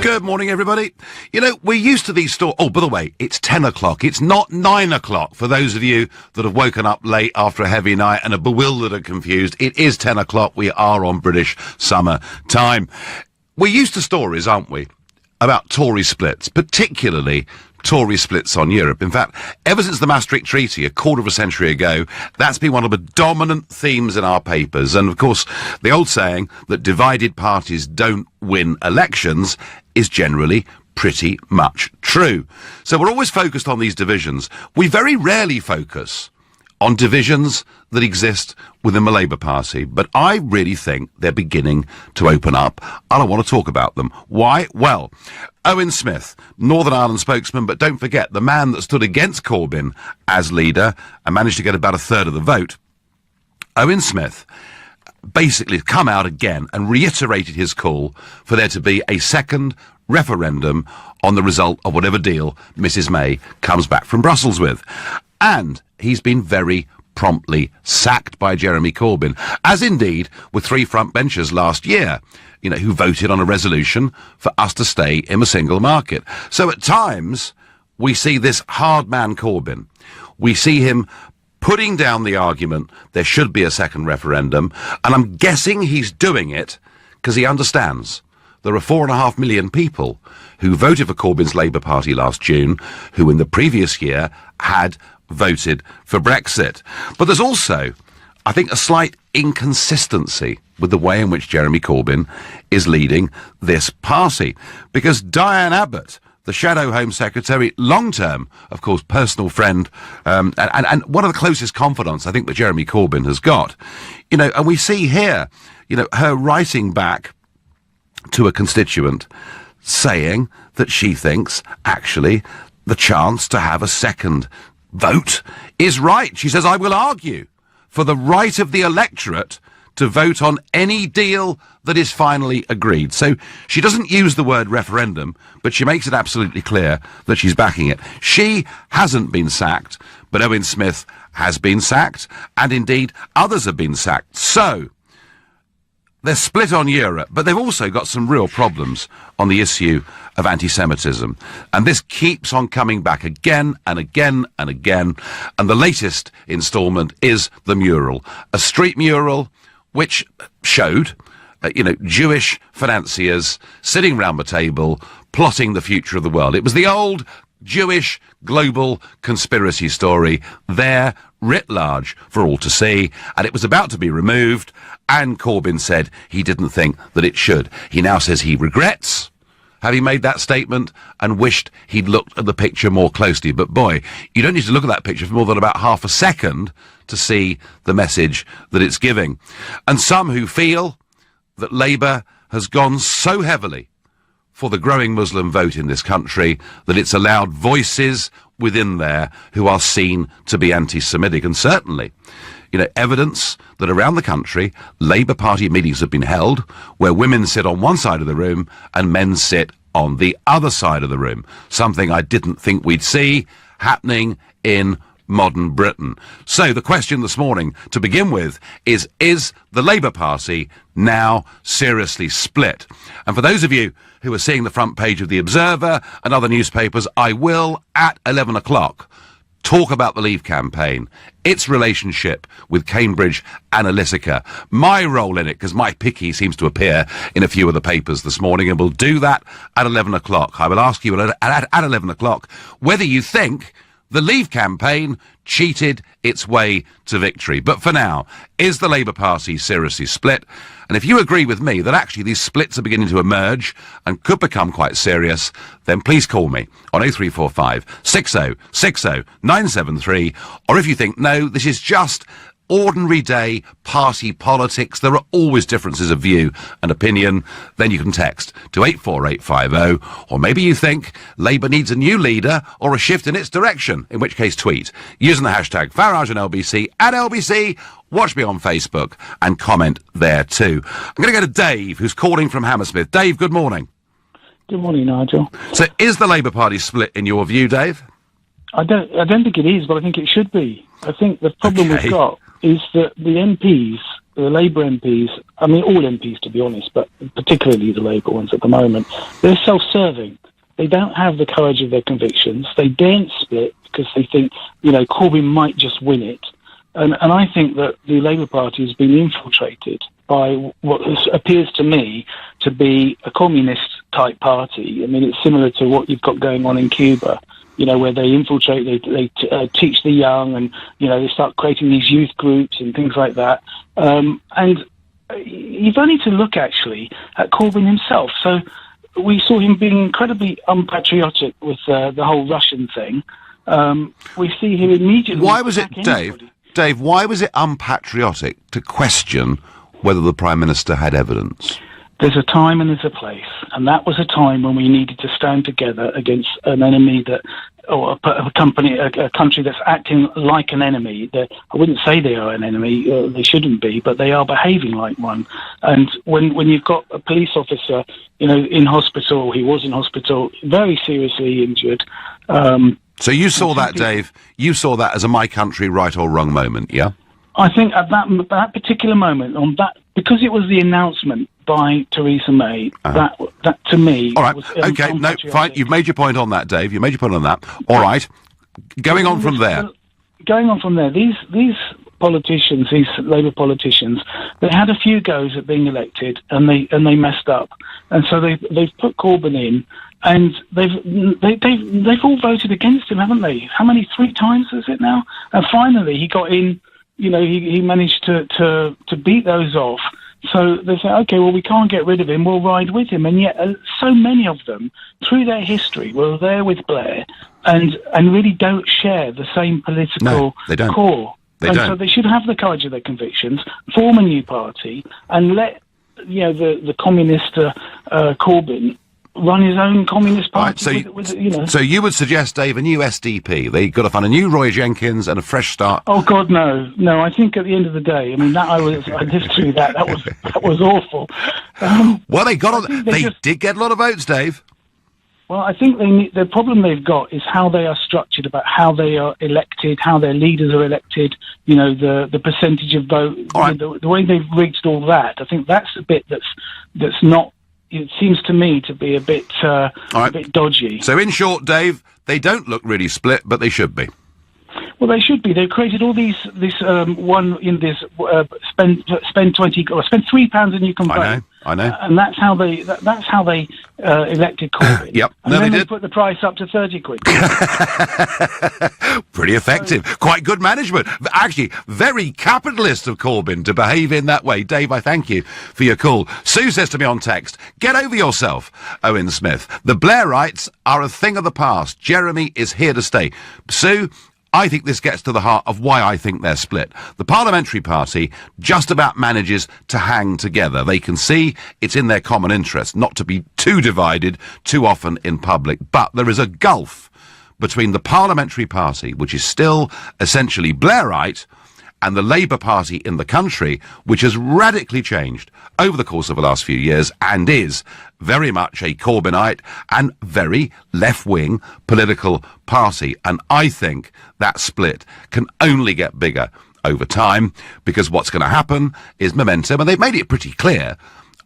Good morning, everybody. You know, we're used to these Oh, by the way, it's 10 o'clock. It's not 9 o'clock for those of you that have woken up late after a heavy night and are bewildered and confused. It is 10 o'clock. We are on British summer time. We're used to stories, aren't we, about Tory splits, particularly Tory splits on Europe. In fact, ever since the Maastricht Treaty, a quarter of a century ago, that's been one of the dominant themes in our papers. And, of course, the old saying that divided parties don't win elections is generally pretty much true. So we're always focused on these divisions. We very rarely focus on divisions that exist within the Labour Party, but I really think they're beginning to open up, and I want to talk about them. Why? Well, Owen Smith, Northern Ireland spokesman, but don't forget, the man that stood against Corbyn as leader and managed to get about a third of the vote, Owen Smith basically come out again and reiterated his call for there to be a second referendum on the result of whatever deal Mrs May comes back from Brussels with. And he's been very promptly sacked by Jeremy Corbyn, as indeed were three front benchers last year, you know, who voted on a resolution for us to stay in a single market. So at times, we see this hard man Corbyn. We see him putting down the argument there should be a second referendum, and I'm guessing he's doing it because he understands there are 4.5 million people who voted for Corbyn's Labour Party last June, who in the previous year had voted for Brexit. But there's also, I think, a slight inconsistency with the way in which Jeremy Corbyn is leading this party. Because Diane Abbott, the Shadow Home Secretary, long-term, of course, personal friend, and one of the closest confidants, I think, that Jeremy Corbyn has got, you know, and we see here, you know, her writing back to a constituent saying that she thinks, actually, the chance to have a second vote is right. She says, I will argue for the right of the electorate to vote on any deal that is finally agreed. So she doesn't use the word referendum, but she makes it absolutely clear that she's backing it. She hasn't been sacked, but Owen Smith has been sacked, and indeed others have been sacked. So they're split on Europe, but they've also got some real problems on the issue of anti-Semitism. And this keeps on coming back again and again and again. And the latest instalment is the mural, a street mural which showed, Jewish financiers sitting round the table plotting the future of the world. It was the old Jewish global conspiracy story there, writ large, for all to see, and it was about to be removed, and Corbyn said he didn't think that it should. He now says he regrets having made that statement and wished he'd looked at the picture more closely. But boy, you don't need to look at that picture for more than about half a second to see the message that it's giving. And some who feel that Labour has gone so heavily for the growing Muslim vote in this country that it's allowed voices within there who are seen to be anti-Semitic. And certainly, evidence that around the country, Labour Party meetings have been held where women sit on one side of the room and men sit on the other side of the room. Something I didn't think we'd see happening in modern Britain. So the question this morning, to begin with, is the Labour Party now seriously split? And for those of you who are seeing the front page of The Observer and other newspapers, I will, at 11 o'clock, talk about the Leave campaign, its relationship with Cambridge Analytica, my role in it, because my picky seems to appear in a few of the papers this morning, and we'll do that at 11 o'clock. I will ask you at 11 o'clock whether you think the Leave campaign cheated its way to victory. But for now, is the Labour Party seriously split? And if you agree with me that actually these splits are beginning to emerge and could become quite serious, then please call me on 0345 60 60 973. Or if you think, no, this is just ordinary day party politics, there are always differences of view and opinion, then you can text to 84850. Or maybe you think Labour needs a new leader or a shift in its direction, in which case tweet using the hashtag Farage and LBC at LBC. Watch me on Facebook and comment there too. I'm going to go to Dave, who's calling from Hammersmith. Dave, good morning. Good morning, Nigel. So is the Labour Party split in your view, Dave? I don't think it is, but I think it should be. I think the problem we've got is that the MPs the Labour MPs, I mean all MPs to be honest, but particularly the Labour ones at the moment, they're self-serving. They don't have the courage of their convictions. They daren't split because they think, Corbyn might just win it. And I think that the Labour Party has been infiltrated by what appears to me to be a communist-type party. I mean, it's similar to what you've got going on in Cuba, where they infiltrate, they teach the young, and, they start creating these youth groups and things like that. And you've only to look, actually, at Corbyn himself. So we saw him being incredibly unpatriotic with the whole Russian thing. We see him immediately... Why was it, Dave, why was it unpatriotic to question whether the Prime Minister had evidence? There's a time and there's a place, and that was a time when we needed to stand together against an enemy or a country that's acting like an enemy. I wouldn't say they are an enemy, they shouldn't be, but they are behaving like one. And when you've got a police officer, in hospital, he was in hospital, very seriously injured. So you saw that, Dave, you saw that as a my country right or wrong moment, yeah? I think at that particular moment, because it was the announcement by Theresa May, that to me... All right, was okay, no, fine, you've made your point on that, Dave, you've made your point on that. All right, going on from there, these politicians, these Labour politicians, they had a few goes at being elected, and they messed up. And so they've put Corbyn in, and they've all voted against him, haven't they? How many? 3 times is it now? And finally, he got in. He managed to beat those off. So they say, okay, well, we can't get rid of him. We'll ride with him. And yet, so many of them, through their history, were there with Blair, and really don't share the same political core. So they should have the courage of their convictions, form a new party, and let the communist Corbyn run his own communist party. Right, so you would suggest, Dave, a new SDP? They've got to find a new Roy Jenkins and a fresh start. Oh God, no! I think at the end of the day, I mean, I lived through that. That was awful. Well, they did get a lot of votes, Dave. Well, I think the problem they've got is how they are structured, about how they are elected, how their leaders are elected, the percentage of vote, right. the way they've reached all that. I think that's a bit that's not, it seems to me to be a bit dodgy. So in short, Dave, they don't look really split, but they should be. Well, they should be. They've created all these spend 20 or spend £3 and you can vote. I know. And that's how they elected Corbyn. Yep. And then they put the price up to 30 quid. Pretty effective. Quite good management. Actually, very capitalist of Corbyn to behave in that way. Dave, I thank you for your call. Sue says to me on text, get over yourself, Owen Smith. The Blairites are a thing of the past. Jeremy is here to stay. Sue, I think this gets to the heart of why I think they're split. The Parliamentary Party just about manages to hang together. They can see it's in their common interest not to be too divided too often in public. But there is a gulf between the Parliamentary Party, which is still essentially Blairite, and the Labour Party in the country, which has radically changed over the course of the last few years and is very much a Corbynite and very left-wing political party. And I think that split can only get bigger over time, because what's going to happen is momentum, and they've made it pretty clear,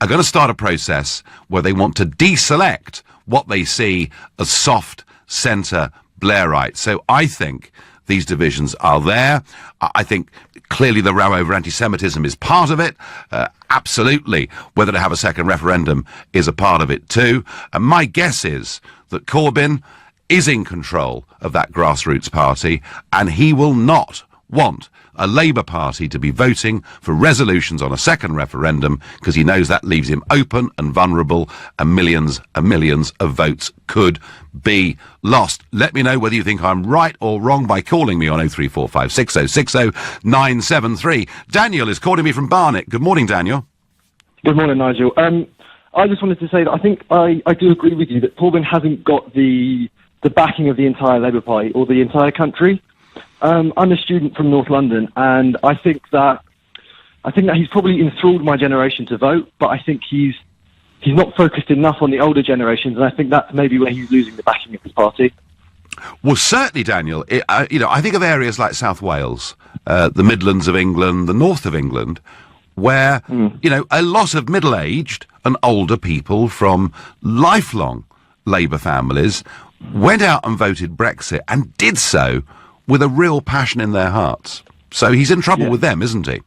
are going to start a process where they want to deselect what they see as soft centre Blairite. So I think these divisions are there. I think clearly the row over anti-Semitism is part of it. Absolutely, whether to have a second referendum is a part of it too. And my guess is that Corbyn is in control of that grassroots party, and he will not want a Labour Party to be voting for resolutions on a second referendum, because he knows that leaves him open and vulnerable, and millions of votes could be lost. Let me know whether you think I'm right or wrong by calling me on 0345 6060 973. Daniel is calling me from Barnet. Good morning, Daniel. Good morning, Nigel. I just wanted to say that I think I do agree with you that Corbyn hasn't got the backing of the entire Labour Party or the entire country. I'm a student from North London, and I think that he's probably enthralled my generation to vote, but I think he's not focused enough on the older generations, and I think that's maybe where he's losing the backing of his party. Well, certainly, Daniel. I think of areas like South Wales, the Midlands of England, the north of England, where, a lot of middle-aged and older people from lifelong Labour families went out and voted Brexit and did so with a real passion in their hearts. So he's in trouble with them, isn't he?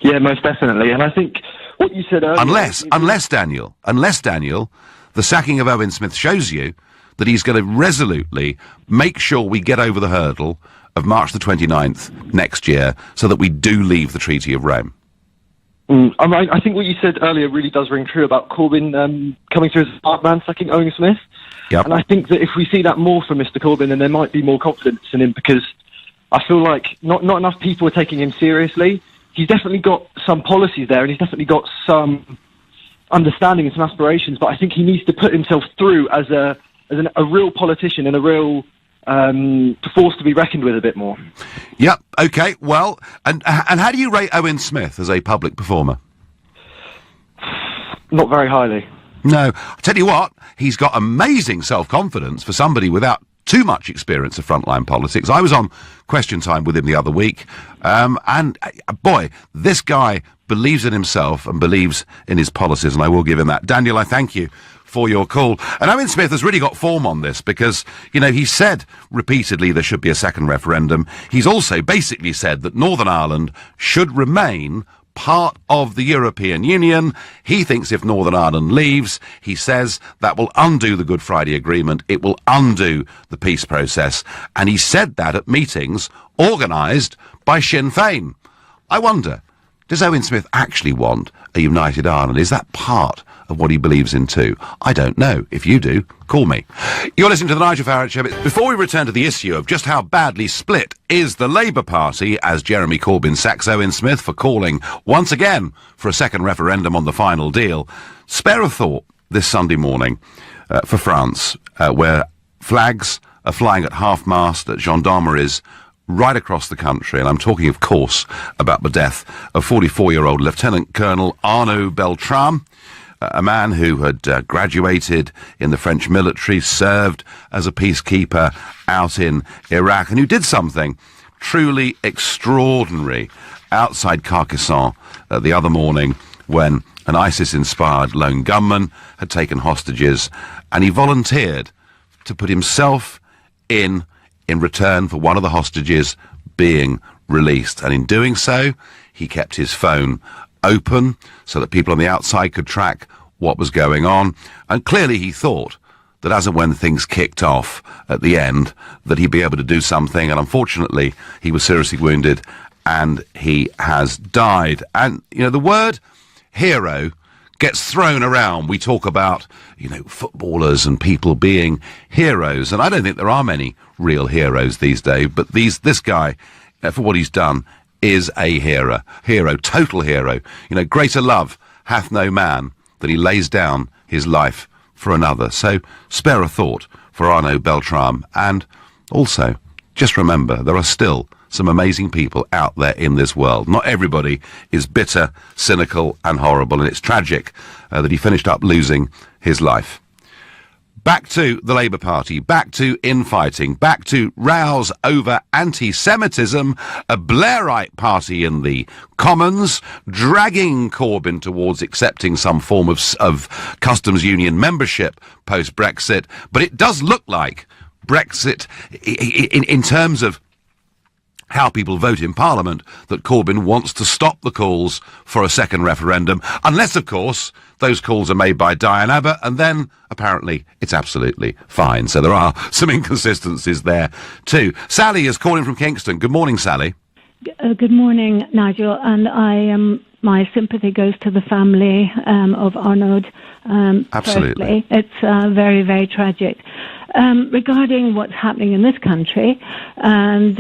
Yeah, most definitely. And I think what you said earlier... Unless, Daniel, the sacking of Owen Smith shows you that he's going to resolutely make sure we get over the hurdle of March the 29th next year so that we do leave the Treaty of Rome. I think what you said earlier really does ring true about Corbyn coming through as a smart man sacking Owen Smith. Yep. And I think that if we see that more from Mr Corbyn, then there might be more confidence in him, because I feel like not enough people are taking him seriously. He's definitely got some policies there, and he's definitely got some understanding and some aspirations, but I think he needs to put himself through as a real politician and a real force to be reckoned with a bit more. Yep, okay, well, and how do you rate Owen Smith as a public performer? Not very highly. No, I tell you what, he's got amazing self-confidence for somebody without too much experience of frontline politics. I was on Question Time with him the other week, and boy, this guy believes in himself and believes in his policies, and I will give him that. Daniel, I thank you for your call. And Owen Smith has really got form on this because, he said repeatedly there should be a second referendum. He's also basically said that Northern Ireland should remain part of the European Union. He thinks if Northern Ireland leaves, he says that will undo the Good Friday Agreement, it will undo the peace process, and he said that at meetings organised by Sinn Féin. I wonder, does Owen Smith actually want a united Ireland? Is that part of what he believes in too? I don't know. If you do, call me. You're listening to the Nigel Farage Show. Before we return to the issue of just how badly split is the Labour Party as Jeremy Corbyn sacks Owen Smith for calling once again for a second referendum on the final deal, spare a thought this Sunday morning for France, where flags are flying at half-mast at gendarmeries right across the country, and I'm talking, of course, about the death of 44-year-old Lieutenant Colonel Arnaud Beltrame, a man who had graduated in the French military, served as a peacekeeper out in Iraq, and who did something truly extraordinary outside Carcassonne the other morning when an ISIS-inspired lone gunman had taken hostages, and he volunteered to put himself in return for one of the hostages being released. And in doing so, he kept his phone open so that people on the outside could track what was going on. And clearly he thought that as and when things kicked off at the end, that he'd be able to do something. And unfortunately, he was seriously wounded and he has died. And, the word hero gets thrown around. We talk about, footballers and people being heroes. And I don't think there are many real heroes these days, but this guy, for what he's done, is a hero, total hero. Greater love hath no man than he lays down his life for another. So spare a thought for Arnaud Beltrame, and also just remember there are still some amazing people out there in this world. Not everybody is bitter, cynical and horrible, and it's tragic that he finished up losing his life. Back to the Labour Party, back to infighting, back to rows over anti-Semitism, a Blairite party in the Commons, dragging Corbyn towards accepting some form of customs union membership post-Brexit. But it does look like Brexit, in terms of how people vote in Parliament, that Corbyn wants to stop the calls for a second referendum, unless, of course, those calls are made by Diane Abbott, and then, apparently, it's absolutely fine. So there are some inconsistencies there, too. Sally is calling from Kingston. Good morning, Sally. Good morning, Nigel, and my sympathy goes to the family of Arnaud. Absolutely. Firstly. It's very, very tragic. Regarding what's happening in this country, and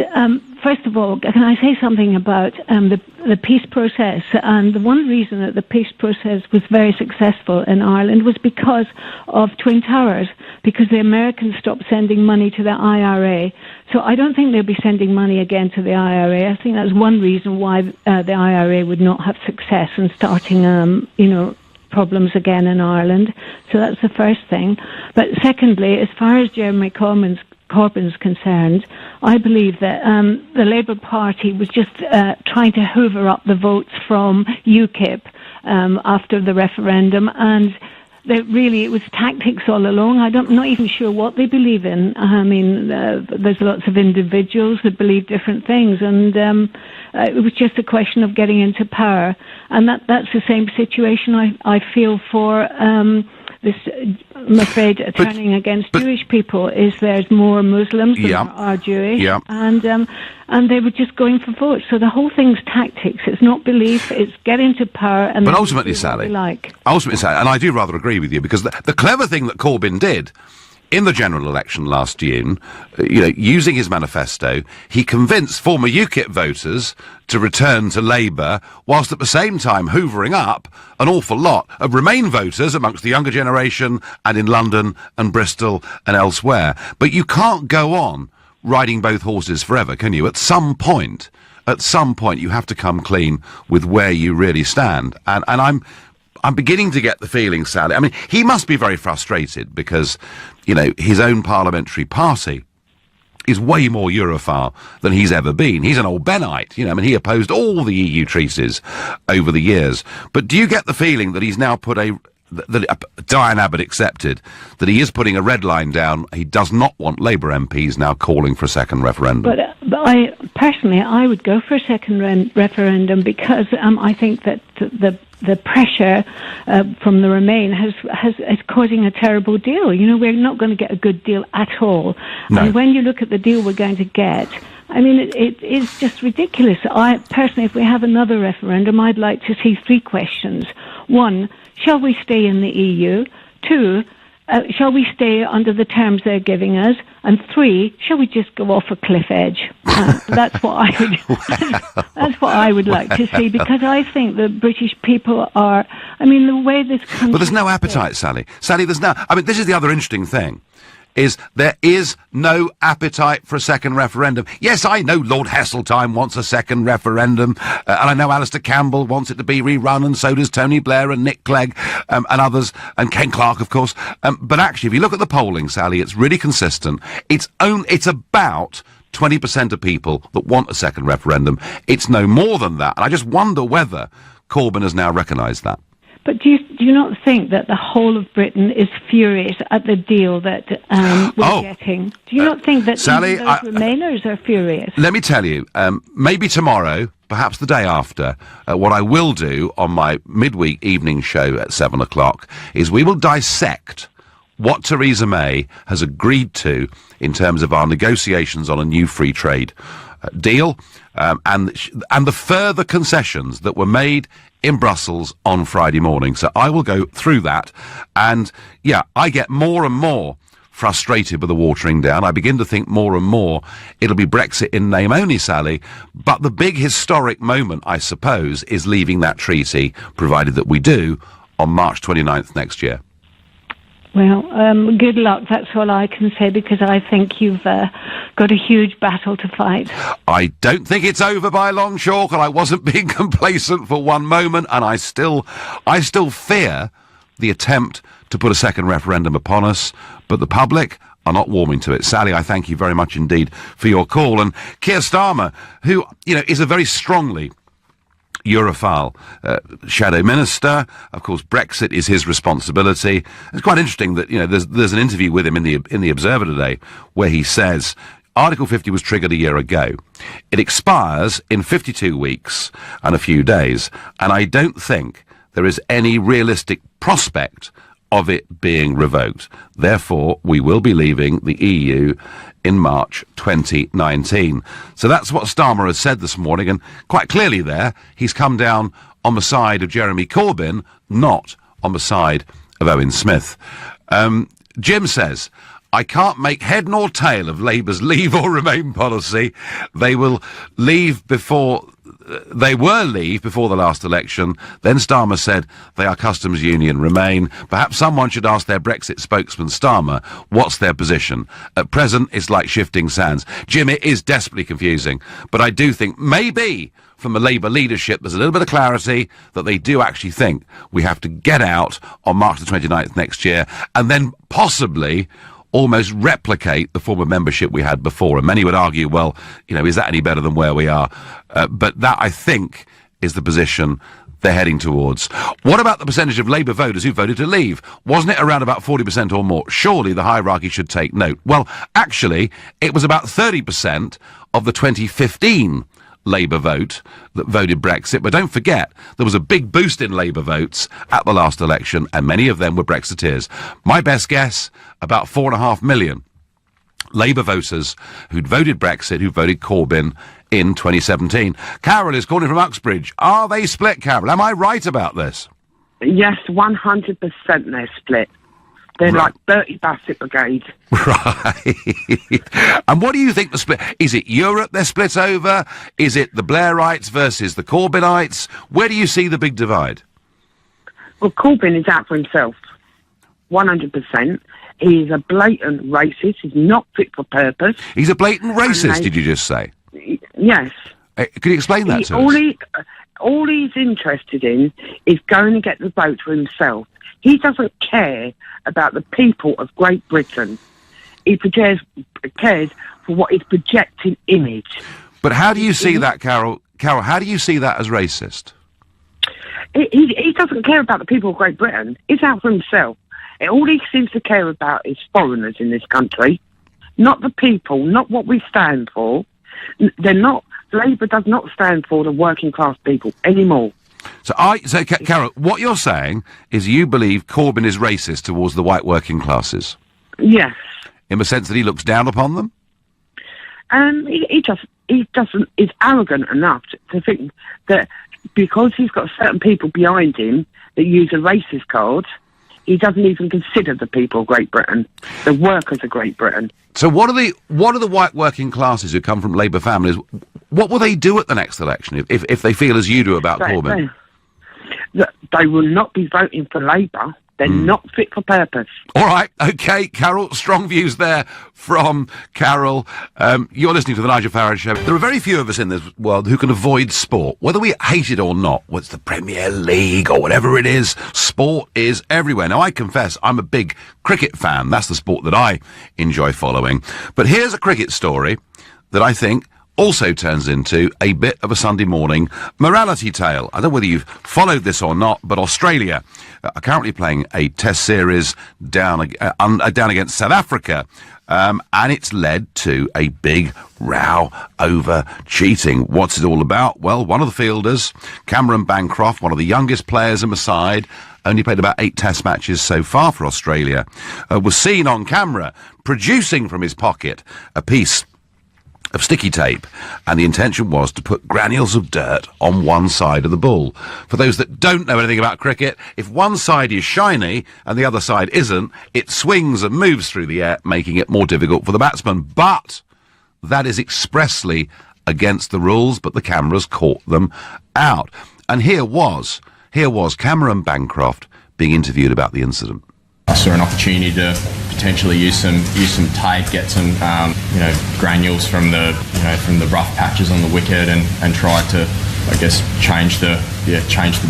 first of all, can I say something about the peace process? And the one reason that the peace process was very successful in Ireland was because of Twin Towers, because the Americans stopped sending money to the IRA. So I don't think they'll be sending money again to the IRA. I think that's one reason why the IRA would not have success in starting, problems again in Ireland. So that's the first thing. But secondly, as far as Jeremy Corbyn's Corbyn's concerned, I believe that the Labour Party was just trying to hoover up the votes from UKIP after the referendum, and that really it was tactics all along. I'm not even sure what they believe in. I mean, there's lots of individuals that believe different things, and it was just a question of getting into power. And that's the same situation I feel for this, I'm afraid, turning against Jewish people. Is there's more Muslims than there are Jewish, and they were just going for votes. So the whole thing's tactics. It's not belief. It's get into power. And but ultimately, Sally, and I do rather agree with you, because the clever thing that Corbyn did in the general election last June, using his manifesto, he convinced former UKIP voters to return to Labour, whilst at the same time hoovering up an awful lot of Remain voters amongst the younger generation and in London and Bristol and elsewhere. But you can't go on riding both horses forever, can you? At some point, you have to come clean with where you really stand. And I'm beginning to get the feeling, Sally. I mean, he must be very frustrated because, his own parliamentary party is way more Europhile than he's ever been. He's an old Bennite, he opposed all the EU treaties over the years. But do you get the feeling that he's now put Diane Abbott accepted, that he is putting a red line down? He does not want Labour MPs now calling for a second referendum. But I personally would go for a second referendum, because I think that the pressure from the Remain is causing a terrible deal. We're not going to get a good deal at all. No. And when you look at the deal we're going to get, I mean, it is just ridiculous. I personally, if we have another referendum, I'd like to see 3 questions. 1, shall we stay in the EU? 2, shall we stay under the terms they're giving us? And 3, shall we just go off a cliff edge? That's what I would like to see, because I think the British people are, the way this country... But there's no appetite, Sally. Sally, there's no... this is the other interesting thing, is there is no appetite for a second referendum. Yes, I know Lord Heseltine wants a second referendum, and I know Alistair Campbell wants it to be rerun, and so does Tony Blair and Nick Clegg, and others, and Ken Clarke, of course. But actually, if you look at the polling, Sally, it's really consistent. It's about 20% of people that want a second referendum. It's no more than that. And I just wonder whether Corbyn has now recognised that. But do you not think that the whole of Britain is furious at the deal that we're getting? Do you not think that Sally, those Remainers are furious? Let me tell you, maybe tomorrow, perhaps the day after, what I will do on my midweek evening show at 7 o'clock is we will dissect what Theresa May has agreed to in terms of our negotiations on a new free trade deal, and the further concessions that were made in Brussels on Friday morning. So I will go through that, and I get more and more frustrated with the watering down. I begin to think more and more it'll be Brexit in name only, Sally. But the big historic moment, I suppose, is leaving that treaty, provided that we do, on March 29th next year. Well, good luck, that's all I can say, because I think you've got a huge battle to fight. I don't think it's over by a long chalk, and I wasn't being complacent for one moment, and I still fear the attempt to put a second referendum upon us, but the public are not warming to it. Sally, I thank you very much indeed for your call. And Keir Starmer, who, is a very strongly Europhile shadow minister. Of course, Brexit is his responsibility. It's quite interesting that there's an interview with him in the Observer today where he says Article 50 was triggered a year ago. It expires in 52 weeks and a few days, and I don't think there is any realistic prospect of it being revoked. Therefore, we will be leaving the EU in March 2019. So that's what Starmer has said this morning, and quite clearly there, he's come down on the side of Jeremy Corbyn, not on the side of Owen Smith. Jim says, I can't make head nor tail of Labour's leave or remain policy. They were leave before the last election. Then Starmer said they are customs union remain. Perhaps someone should ask their Brexit spokesman Starmer what's their position. At present, it's like shifting sands. Jim, it is desperately confusing, but I do think maybe from the Labour leadership there's a little bit of clarity that they do actually think we have to get out on March the 29th next year, and then possibly almost replicate the form of membership we had before. And many would argue, well, is that any better than where we are? But that, I think, is the position they're heading towards. What about the percentage of Labour voters who voted to leave? Wasn't it around about 40% or more? Surely the hierarchy should take note. Well, actually, it was about 30% of the 2015 Labour vote that voted Brexit. But don't forget, there was a big boost in Labour votes at the last election, and many of them were Brexiteers. My best guess, about 4.5 million Labour voters who'd voted Brexit, who voted Corbyn in 2017. Carol is calling from Uxbridge. Are they split, Carol? Am I right about this? Yes, 100% they're split. They're Right. like 30 Basset Brigade. Right. And what do you think the split... Is it Europe they're split over? Is it the Blairites versus the Corbynites? Where do you see the big divide? Well, Corbyn is out for himself. 100%. He's a blatant racist. He's not fit for purpose. He's a blatant racist, they- did you just say? Yes. Could you explain that to all us? all he's interested in is going to get the vote for himself. He doesn't care about the people of Great Britain. He cares for what is projecting image. But how do you see that, Carol? Carol, how do you see that as racist? He doesn't care about the people of Great Britain. He's out for himself. All he seems to care about is foreigners in this country, not the people, not what we stand for. Labour does not stand for the working class people anymore. So, Carol, what you're saying is you believe Corbyn is racist towards the white working classes? Yes. In the sense that he looks down upon them? He is arrogant enough to think that because he's got certain people behind him that use a racist card, he doesn't even consider the people of Great Britain, the workers of Great Britain. So what are the white working classes who come from Labour families? What will they do at the next election if they feel as you do about Corbyn? They will not be voting for Labour. They're not fit for purpose. All right, OK, Carol, strong views there from Carol. You're listening to the Nigel Farage Show. There are very few of us in this world who can avoid sport, whether we hate it or not. Whether it's the Premier League or whatever it is, sport is everywhere. Now, I confess, I'm a big cricket fan. That's the sport that I enjoy following. But here's a cricket story that I think also turns into a bit of a Sunday morning morality tale. I don't know whether you've followed this or not, but Australia are currently playing a test series down against South Africa, and it's led to a big row over cheating. What's it all about? Well, one of the fielders, Cameron Bancroft, one of the youngest players in the side, only played about 8 test matches so far for Australia, was seen on camera producing from his pocket a piece of sticky tape, and the intention was to put granules of dirt on one side of the ball. For those that don't know anything about cricket, if one side is shiny and the other side isn't, it swings and moves through the air, making it more difficult for the batsman. But that is expressly against the rules, but the cameras caught them out. And here was Cameron Bancroft being interviewed about the incident. I saw an opportunity to potentially use some tape, get some granules from the rough patches on the wicket, and try to, I guess, change the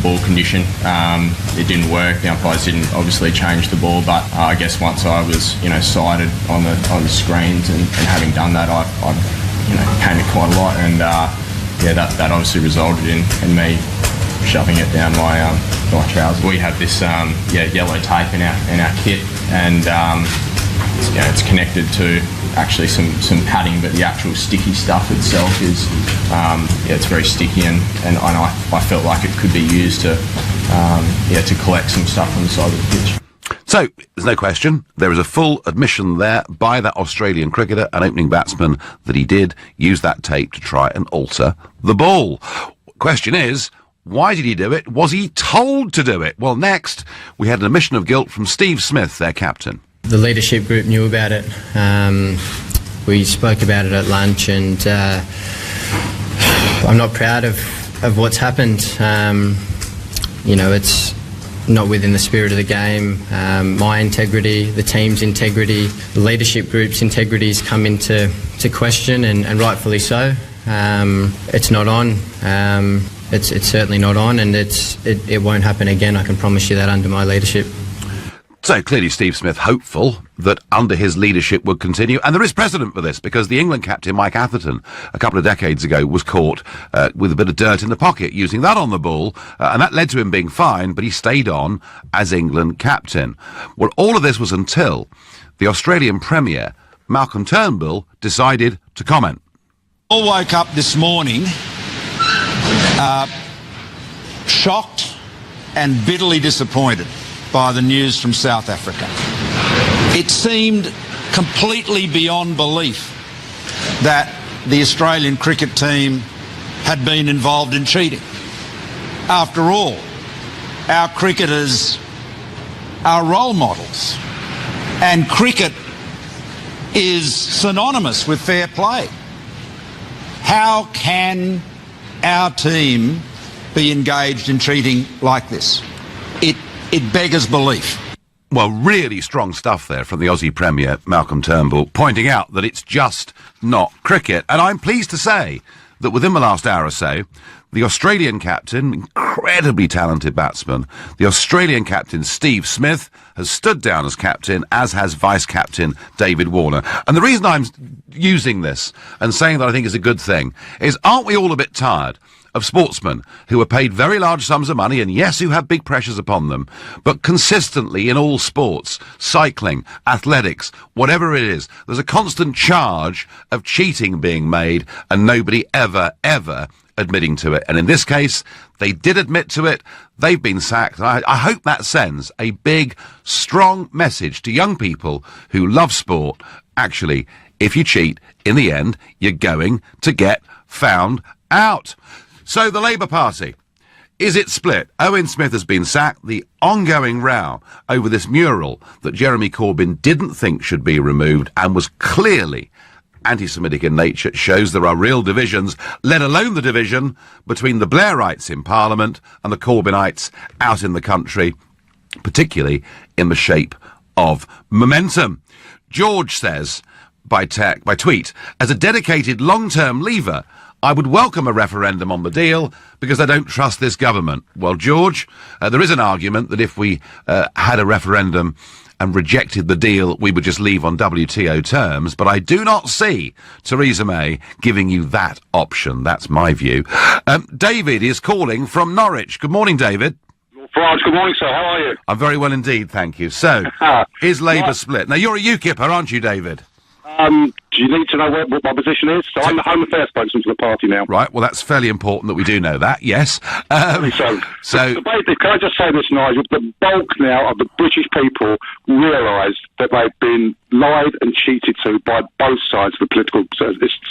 ball condition. It didn't work. The umpires didn't obviously change the ball, but I guess once I was sighted on the screens and having done that, I came in quite a lot, and that obviously resulted in me shoving it down my trousers. We have this yellow tape in our kit, and it's connected to actually some padding, but the actual sticky stuff itself is it's very sticky, and I felt like it could be used to collect some stuff on the side of the pitch. So, there's no question, there is a full admission there by that Australian cricketer, an opening batsman, that he did use that tape to try and alter the ball. Question is, why did he do it? Was he told to do it? Well, next, we had an admission of guilt from Steve Smith, their captain. The leadership group knew about it. We spoke about it at lunch, and I'm not proud of what's happened. It's not within the spirit of the game. My integrity, the team's integrity, the leadership group's integrity has come into question, and rightfully so. It's not on. It's certainly not on, and it won't happen again. I can promise you that under my leadership. So clearly Steve Smith hopeful that under his leadership would continue, and there is precedent for this because the England captain Mike Atherton a couple of decades ago was caught with a bit of dirt in the pocket using that on the ball, and that led to him being fined, but he stayed on as England captain. Well, all of this was until the Australian Premier Malcolm Turnbull decided to comment. All woke up this morning shocked and bitterly disappointed by the news from South Africa. It seemed completely beyond belief that the Australian cricket team had been involved in cheating. After all, our cricketers are role models, and cricket is synonymous with fair play. How can our team be engaged in cheating like this? It beggars belief. Well, really strong stuff there from the Aussie Premier, Malcolm Turnbull, pointing out that it's just not cricket. And I'm pleased to say that within the last hour or so, the Australian captain, incredibly talented batsman, the Australian captain, Steve Smith, has stood down as captain, as has vice-captain David Warner. And the reason I'm using this and saying that I think is a good thing is, aren't we all a bit tired of sportsmen who are paid very large sums of money, and yes, who have big pressures upon them, but consistently in all sports, cycling, athletics, whatever it is, there's a constant charge of cheating being made and nobody ever admitting to it. And in this case, they did admit to it. They've been sacked. I hope that sends a big, strong message to young people who love sport. Actually, if you cheat, in the end, you're going to get found out. So the Labour Party, is it split? Owen Smith has been sacked. The ongoing row over this mural that Jeremy Corbyn didn't think should be removed and was clearly anti-Semitic in nature shows there are real divisions, let alone the division between the Blairites in Parliament and the Corbynites out in the country, particularly in the shape of momentum. George says, by tweet, as a dedicated long-term leaver, I would welcome a referendum on the deal because I don't trust this government. Well, George, there is an argument that if we had a referendum and rejected the deal, we would just leave on WTO terms, but I do not see Theresa May giving you that option. That's my view. David is calling from Norwich. Good morning, David. Farage, good morning, sir. How are you? I'm very well indeed, thank you. So, is Labour split? Now, you're a UKIPper, aren't you, David? Do you need to know what my position is? So I'm the Home Affairs spokesman for the party now. Right, well, that's fairly important that we do know that, yes. So basically, can I just say this, Nigel? The bulk now of the British people realise that they've been lied and cheated to by both sides of the political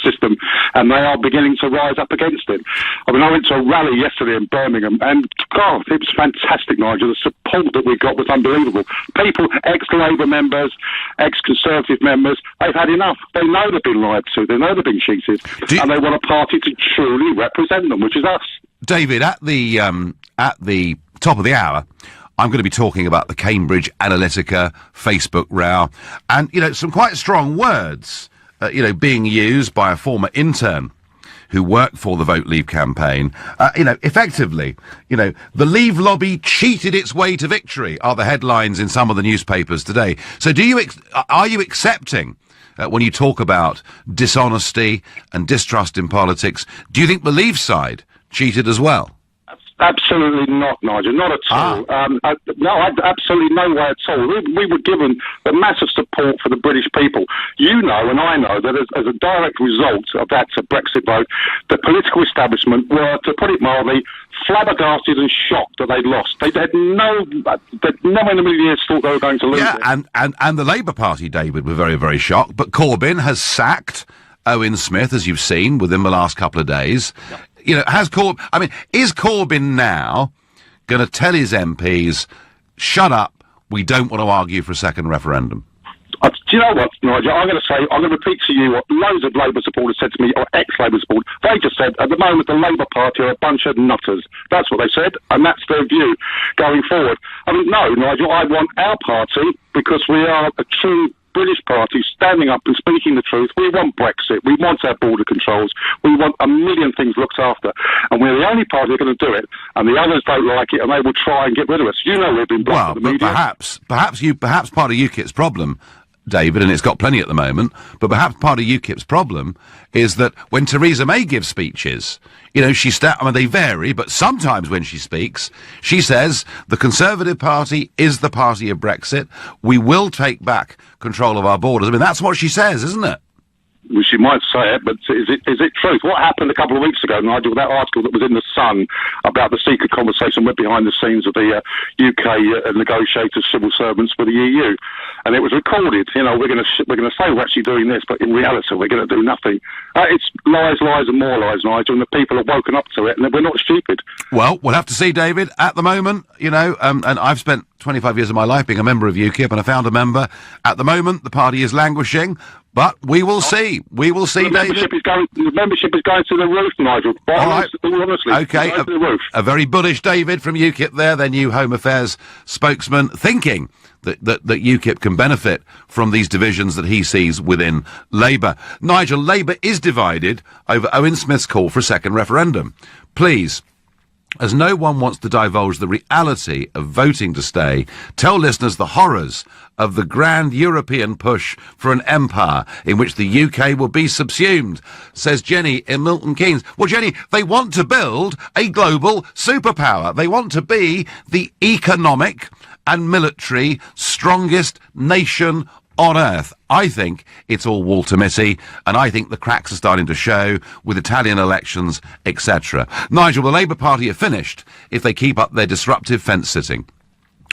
system, and they are beginning to rise up against it. I mean, I went to a rally yesterday in Birmingham, and God, it was fantastic, Nigel. The support that we got was unbelievable. People, ex-Labour members, ex-Conservative members, they've had enough. They know they've been lied to, they know they've been cheated, and they want a party to truly represent them, which is us. David, at the top of the hour, I'm going to be talking about the Cambridge Analytica Facebook row, and, some quite strong words, being used by a former intern who worked for the Vote Leave campaign. Effectively, the Leave lobby cheated its way to victory are the headlines in some of the newspapers today. So are you accepting, when you talk about dishonesty and distrust in politics, do you think the Leave side cheated as well? Absolutely not, Nigel. Not at all. No, absolutely no way at all. We were given a massive support for the British people. You know, and I know, that as a direct result of that Brexit vote, the political establishment were, to put it mildly, flabbergasted and shocked that they'd lost. They had no in a million years thought they were going to lose. Yeah, and the Labour Party, David, were very, very shocked. But Corbyn has sacked Owen Smith, as you've seen, within the last couple of days. Yep. Is Corbyn now going to tell his MPs, shut up, we don't want to argue for a second referendum? Do you know what, Nigel? I'm going to repeat to you what loads of Labour supporters said to me, or ex-Labour supporters. They just said, at the moment, the Labour Party are a bunch of nutters. That's what they said, and that's their view going forward. No, Nigel, I want our party, because we are a true British party standing up and speaking the truth. We want Brexit. We want our border controls. We want a million things looked after. And we're the only party that are going to do it, and the others don't like it, and they will try and get rid of us. You know we've been blocked by the media. Perhaps part of UKIP's problem, David, and it's got plenty at the moment, but perhaps part of UKIP's problem is that when Theresa May gives speeches, you know, they vary, but sometimes when she speaks, she says, the Conservative Party is the party of Brexit. We will take back control of our borders. I mean, that's what she says, isn't it? Well, she might say it, but is it truth? What happened a couple of weeks ago, Nigel, that article that was in The Sun about the secret conversation went behind the scenes of the UK negotiators, civil servants for the EU, and it was recorded. You know, we're going to say we're actually doing this, but in reality we're going to do nothing. It's lies, and more lies, Nigel, and the people have woken up to it, and we're not stupid. Well, we'll have to see, David. At the moment, you know, and I've spent 25 years of my life being a member of UKIP, and I found a member. At the moment, the party is languishing, but we will see. We will see, David. The membership is going to the roof, Nigel. All right. Honestly. Okay. To the roof. A very bullish David from UKIP there, their new Home Affairs spokesman, thinking that UKIP can benefit from these divisions that he sees within Labour. Nigel, Labour is divided over Owen Smith's call for a second referendum. Please, as no one wants to divulge the reality of voting to stay, tell listeners the horrors of the grand European push for an empire in which the UK will be subsumed, says Jenny in Milton Keynes. Well, Jenny, they want to build a global superpower. They want to be the economic and military strongest nation on earth. I think it's all Walter Mitty, and I think the cracks are starting to show with Italian elections, etc. Nigel, the Labour Party are finished if they keep up their disruptive fence-sitting.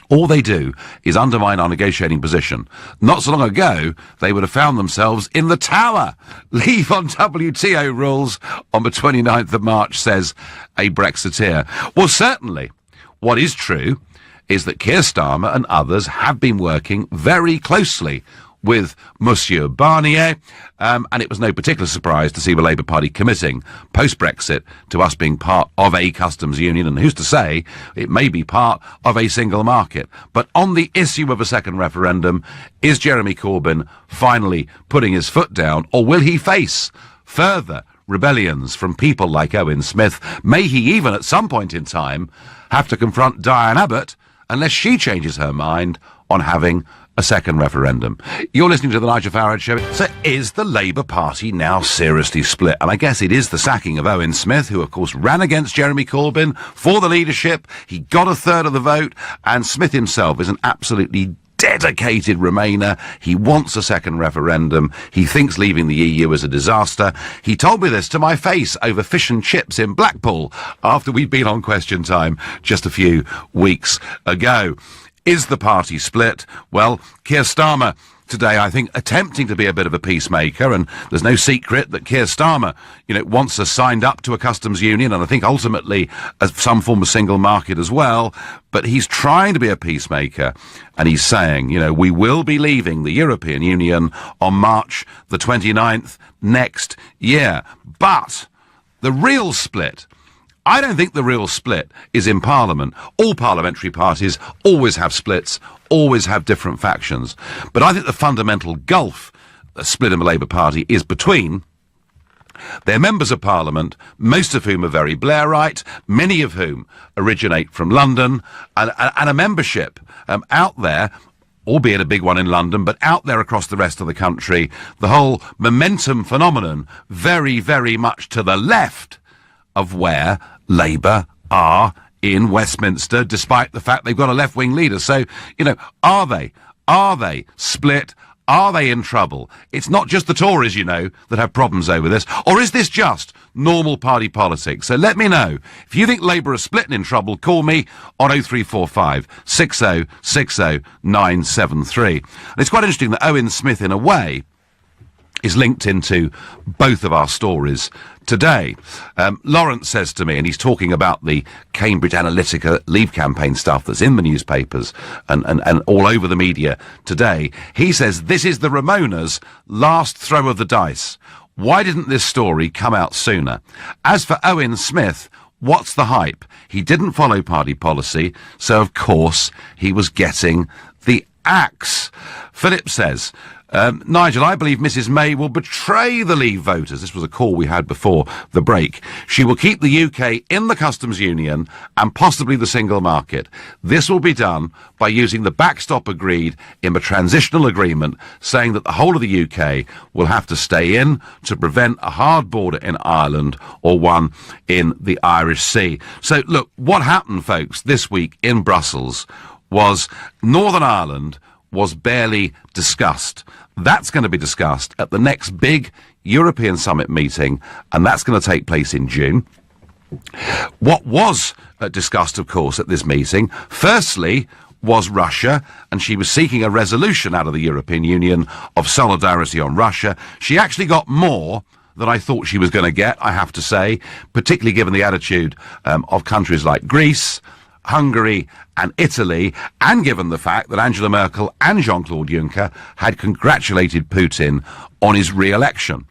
All they do is undermine our negotiating position. Not so long ago, they would have found themselves in the Tower. Leave on WTO rules on the 29th of March, says a Brexiteer. Well, certainly, what is true is that Keir Starmer and others have been working very closely with Monsieur Barnier, and it was no particular surprise to see the Labour Party committing, post-Brexit, to us being part of a customs union, and who's to say it may be part of a single market. But on the issue of a second referendum, is Jeremy Corbyn finally putting his foot down, or will he face further rebellions from people like Owen Smith? May he even, at some point in time, have to confront Diane Abbott, unless she changes her mind on having a second referendum. You're listening to the Nigel Farage Show. So is the Labour Party now seriously split? And I guess it is the sacking of Owen Smith, who of course ran against Jeremy Corbyn for the leadership. He got a third of the vote, and Smith himself is an absolutely dedicated Remainer. He wants a second referendum. He thinks leaving the EU is a disaster. He told me this to my face over fish and chips in Blackpool after we'd been on Question Time just a few weeks ago. Is the party split? Well, Keir Starmer today, I think, attempting to be a bit of a peacemaker, and there's no secret that Keir Starmer, wants us signed up to a customs union, and I think ultimately some form of single market as well, but he's trying to be a peacemaker, and he's saying, we will be leaving the European Union on March the 29th next year. But the real split, I don't think the real split is in Parliament. All parliamentary parties always have splits, always have different factions. But I think the fundamental gulf split in the Labour Party is between their members of Parliament, most of whom are very Blairite, many of whom originate from London, and a membership out there, albeit a big one in London, but out there across the rest of the country, the whole momentum phenomenon very, very much to the left of where Labour are in Westminster, despite the fact they've got a left-wing leader. So, are they split? Are they in trouble? It's not just the Tories, that have problems over this. Or is this just normal party politics? So let me know. If you think Labour are split and in trouble, call me on 0345 60 60 973. And it's quite interesting that Owen Smith, in a way, is linked into both of our stories today. Lawrence says to me, and he's talking about the Cambridge Analytica Leave campaign stuff that's in the newspapers and all over the media today. He says, this is the Ramona's last throw of the dice. Why didn't this story come out sooner? As for Owen Smith, what's the hype? He didn't follow party policy, so of course he was getting the axe. Philip says, Nigel, I believe Mrs May will betray the Leave voters. This was a call we had before the break. She will keep the UK in the customs union and possibly the single market. This will be done by using the backstop agreed in the transitional agreement, saying that the whole of the UK will have to stay in to prevent a hard border in Ireland or one in the Irish Sea. So, look, what happened, folks, this week in Brussels was Northern Ireland was barely discussed. That's going to be discussed at the next big European summit meeting, and that's going to take place in June. What was discussed, of course, at this meeting, firstly, was Russia, and she was seeking a resolution out of the European Union of solidarity on Russia. She actually got more than I thought she was going to get, I have to say, particularly given the attitude of countries like Greece, Hungary and Italy, and given the fact that Angela Merkel and Jean-Claude Juncker had congratulated Putin on his re-election.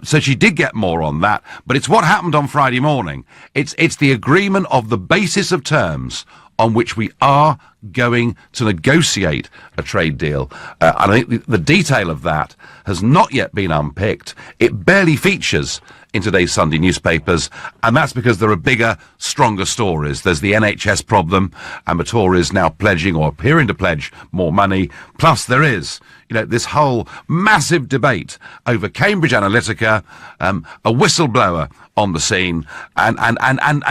So she did get more on that, but it's what happened on Friday morning. It's the agreement of the basis of terms on which we are going to negotiate a trade deal. And I think the detail of that has not yet been unpicked. It barely features in today's Sunday newspapers, and that's because there are bigger, stronger stories. There's the NHS problem, and the Tories now pledging or appearing to pledge more money. Plus there is, this whole massive debate over Cambridge Analytica, a whistleblower on the scene, and an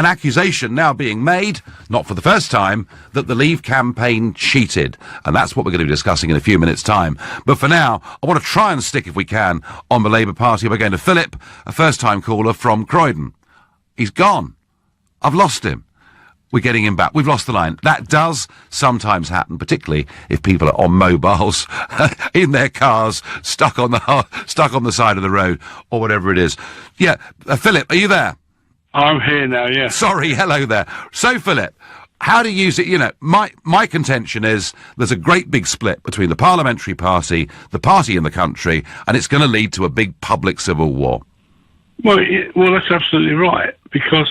accusation now being made, not for the first time, that the Leave campaign cheated. And that's what we're going to be discussing in a few minutes' time. But for now, I want to try and stick, if we can, on the Labour Party. We're going to Philip, a first-time caller from Croydon. He's gone. I've lost him. We're getting him back. We've lost the line. That does sometimes happen, particularly if people are on mobiles, in their cars, stuck on the side of the road, or whatever it is. Yeah, Philip, are you there? I'm here now, yeah. Sorry, hello there. So, Philip, how do you see, my contention is there's a great big split between the parliamentary party, the party in the country, and it's going to lead to a big public civil war. Well, that's absolutely right, because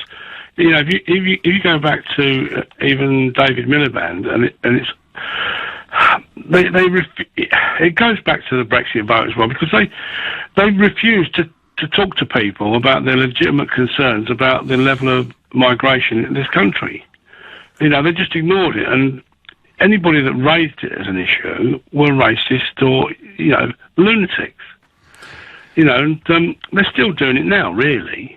if you go back to even David Miliband, it goes back to the Brexit vote as well, because they refused to talk to people about their legitimate concerns about the level of migration in this country. They just ignored it, and anybody that raised it as an issue were racist or lunatics. And they're still doing it now, really.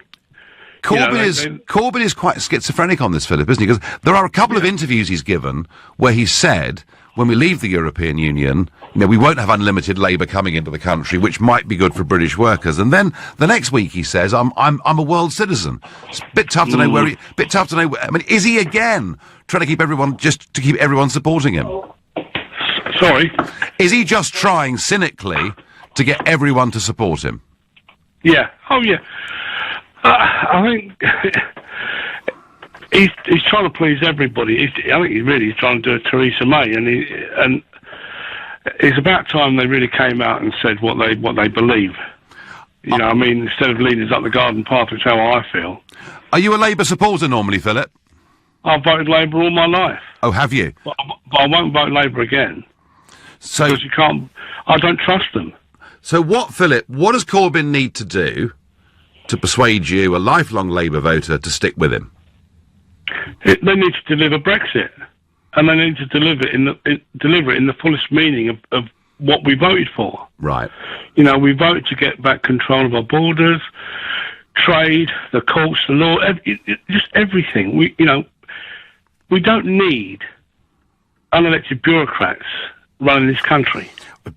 Corbyn is quite schizophrenic on this, Philip, isn't he? Because there are a couple of interviews he's given where he said, when we leave the European Union, we won't have unlimited labour coming into the country, which might be good for British workers. And then the next week he says, I'm a world citizen. It's a bit tough to know where I mean, is he again trying to keep everyone supporting him? Sorry? Is he just trying cynically to get everyone to support him? Yeah. Oh, yeah. I think he's trying to please everybody. I think he's really trying to do a Theresa May, and it's about time they really came out and said what they believe. Instead of leading us up the garden path, which is how I feel. Are you a Labour supporter normally, Philip? I've voted Labour all my life. Oh, have you? But I won't vote Labour again. So because you can't. I don't trust them. So Philip? What does Corbyn need to do to persuade you, a lifelong Labour voter, to stick with him? They need to deliver Brexit, and they need to deliver it in the fullest meaning of what we voted for. Right. We voted to get back control of our borders, trade, the courts, the law, just everything. We don't need unelected bureaucrats running this country.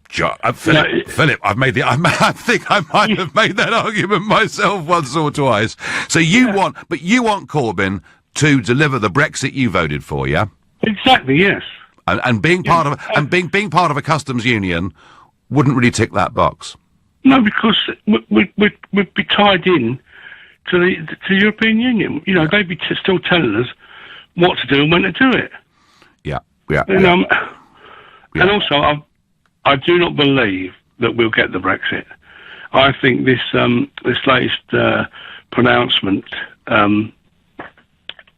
Philip, I think I might have made that argument myself once or twice. So you want Corbyn to deliver the Brexit you voted for, yeah? Exactly, yes. And being part of a customs union wouldn't really tick that box. No, because we'd be tied in to the European Union. They'd be still telling us what to do and when to do it. Yeah. And also, I do not believe that we'll get the Brexit. I think this latest pronouncement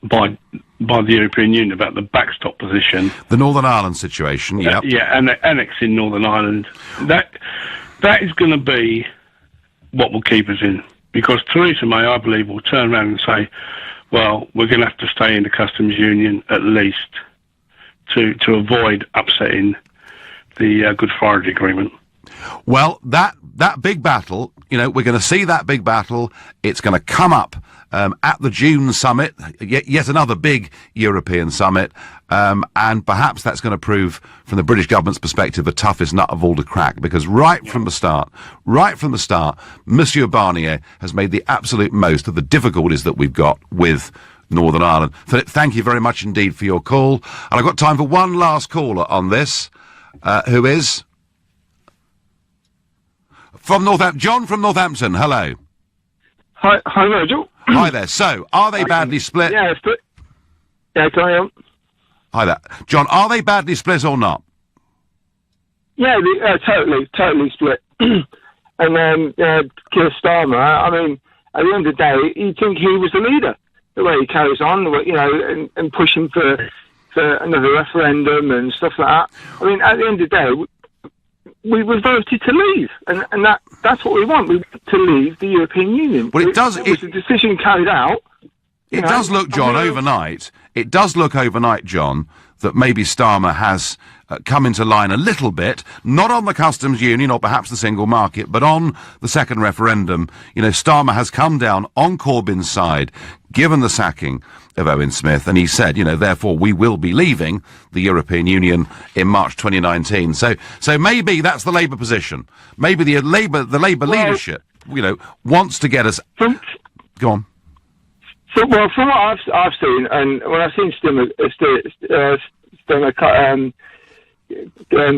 by by the European Union about the backstop position. The Northern Ireland situation, yeah. Yeah, and annexing Northern Ireland. That is going to be what will keep us in. Because Theresa May, I believe, will turn around and say, well, we're going to have to stay in the customs union at least to avoid upsetting the Good Friday Agreement. Well, that big battle, we're going to see that big battle. It's going to come up at the June summit, yet another big European summit, and perhaps that's going to prove, from the British government's perspective, the toughest nut of all to crack, because right from the start, Monsieur Barnier has made the absolute most of the difficulties that we've got with Northern Ireland. Philip, thank you very much indeed for your call. And I've got time for one last caller on this, who is from Northampton. John from Northampton, hello. Hi, Nigel. Hi there. So, are they badly split? Yeah, split. Yeah, carry on. Hi there. John, are they badly split or not? Yeah, totally split. And Keir Starmer, I mean, at the end of the day, you'd think he was the leader. The way he carries on, and pushing for another referendum and stuff like that. I mean, at the end of the day, we were voted to leave, and that's what we want. We want to leave the European Union. Well, it was a decision carried out. It does look, John, overnight. It does look overnight, John, that maybe Starmer has come into line a little bit, not on the customs union or perhaps the single market, but on the second referendum. Starmer has come down on Corbyn's side, given the sacking of Owen Smith, and he said, therefore we will be leaving the European Union in March 2019. So maybe that's the Labour position. Maybe the Labour leadership, wants to get us. Go on. So, well, from what I've seen, and when I've seen Stimmer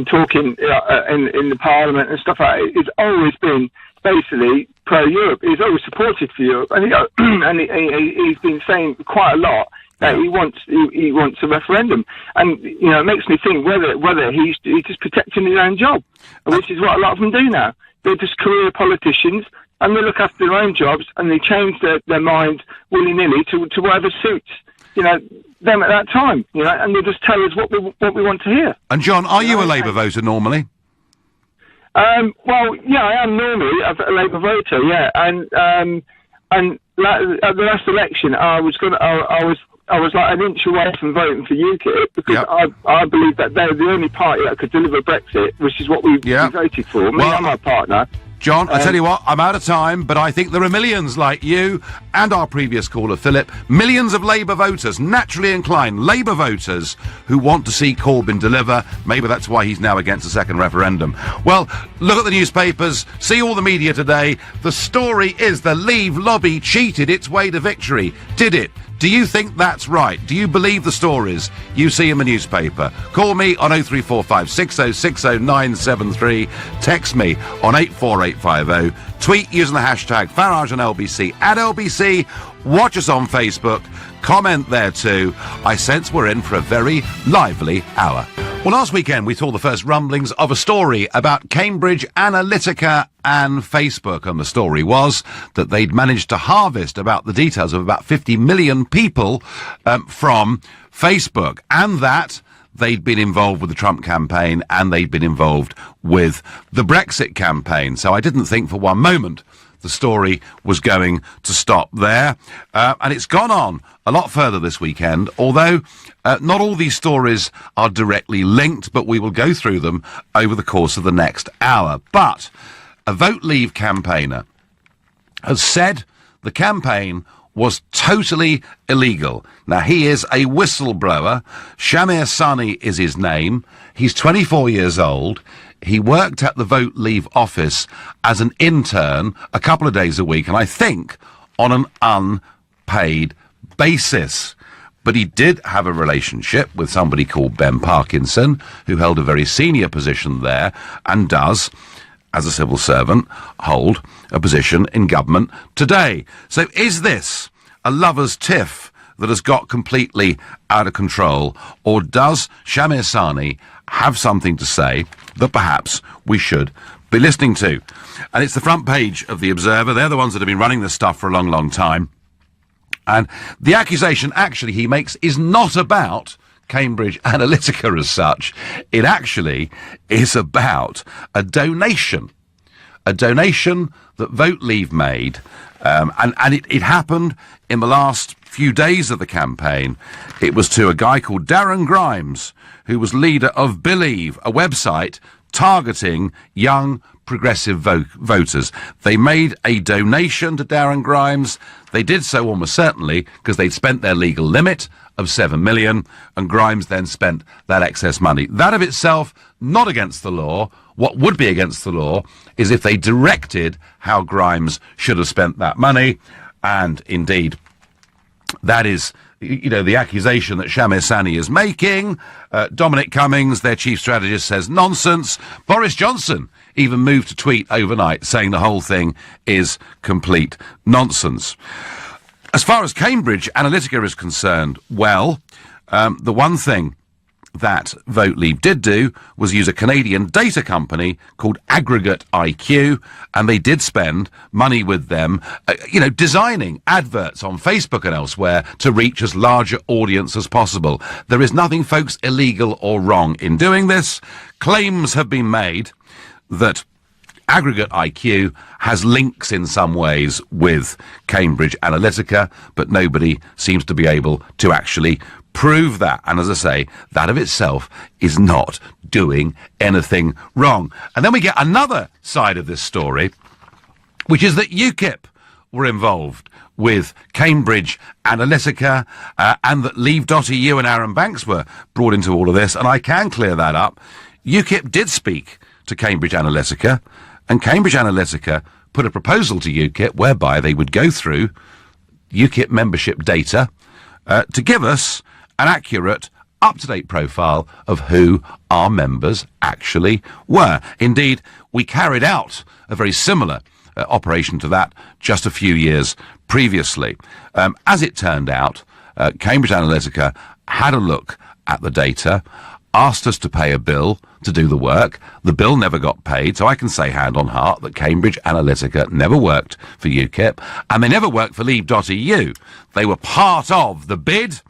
talking in the Parliament and stuff like that, it's always been basically pro-Europe. He's always supported for Europe, and he's been saying quite a lot that he wants a referendum, and it makes me think whether he's just protecting his own job, which is what a lot of them do now. They're just career politicians, and they look after their own jobs, and they change their minds willy-nilly to whatever suits them at that time, and they just tell us what we want to hear. And John, are you a Labour voter normally? Well, yeah, I am normally a Labour voter, yeah, and at the last election, I was like an inch away from voting for UKIP because I believe that they're the only party that could deliver Brexit, which is what we voted for. Me and my partner. John, I tell you what, I'm out of time, but I think there are millions like you and our previous caller, Philip, millions of Labour voters, naturally inclined Labour voters who want to see Corbyn deliver. Maybe that's why he's now against a second referendum. Well, look at the newspapers, see all the media today. The story is the Leave lobby cheated its way to victory. Did it? Do you think that's right? Do you believe the stories you see in the newspaper? Call me on 0345 6060 973. Text me on 84850. Tweet using the hashtag Farage and LBC at LBC. Watch us on Facebook. Comment there too. I sense we're in for a very lively hour. Well, last weekend we saw the first rumblings of a story about Cambridge Analytica and Facebook, and the story was that they'd managed to harvest about the details of about 50 million people from Facebook, and that they'd been involved with the Trump campaign and they'd been involved with the Brexit campaign. So I didn't think for one moment the story was going to stop there. And it's gone on a lot further this weekend, although not all these stories are directly linked, but we will go through them over the course of the next hour. But a Vote Leave campaigner has said the campaign was totally illegal. Now, he is a whistleblower. Shamir Sani is his name. He's 24 years old. He worked at the Vote Leave office as an intern a couple of days a week, and I think on an unpaid basis. But he did have a relationship with somebody called Ben Parkinson, who held a very senior position there and does, as a civil servant, hold a position in government today. So is this a lover's tiff that has got completely out of control, or does Shamir Sani have something to say that perhaps we should be listening to? And it's the front page of The Observer. They're the ones that have been running this stuff for a long, long time. And the accusation actually he makes is not about Cambridge Analytica as such. It actually is about a donation that Vote Leave made, and it happened in the last few days of the campaign. It was to a guy called Darren Grimes, who was leader of Believe, a website targeting young progressive voters. They made a donation to Darren Grimes. They did so almost certainly because they'd spent their legal limit of 7 million, and Grimes then spent that excess money. That of itself, not against the law. What would be against the law is if they directed how Grimes should have spent that money, and indeed, that is, the accusation that Shamir Sani is making. Dominic Cummings, their chief strategist, says nonsense. Boris Johnson even moved to tweet overnight saying the whole thing is complete nonsense. As far as Cambridge Analytica is concerned, well, the one thing that Vote Leave did do was use a Canadian data company called Aggregate IQ, and they did spend money with them, designing adverts on Facebook and elsewhere to reach as large an audience as possible. There is nothing, folks, illegal or wrong in doing this. Claims have been made that Aggregate IQ has links in some ways with Cambridge Analytica, but nobody seems to be able to actually prove that. And as I say, that of itself is not doing anything wrong. And then we get another side of this story, which is that UKIP were involved with Cambridge Analytica, and that Leave.eu and Aaron Banks were brought into all of this. And I can clear that up. UKIP did speak to Cambridge Analytica, and Cambridge Analytica put a proposal to UKIP whereby they would go through UKIP membership data to give us an accurate, up-to-date profile of who our members actually were. Indeed, we carried out a very similar operation to that just a few years previously. As it turned out, Cambridge Analytica had a look at the data, asked us to pay a bill to do the work. The bill never got paid, so I can say hand on heart that Cambridge Analytica never worked for UKIP, and they never worked for Leave.eu. They were part of the bid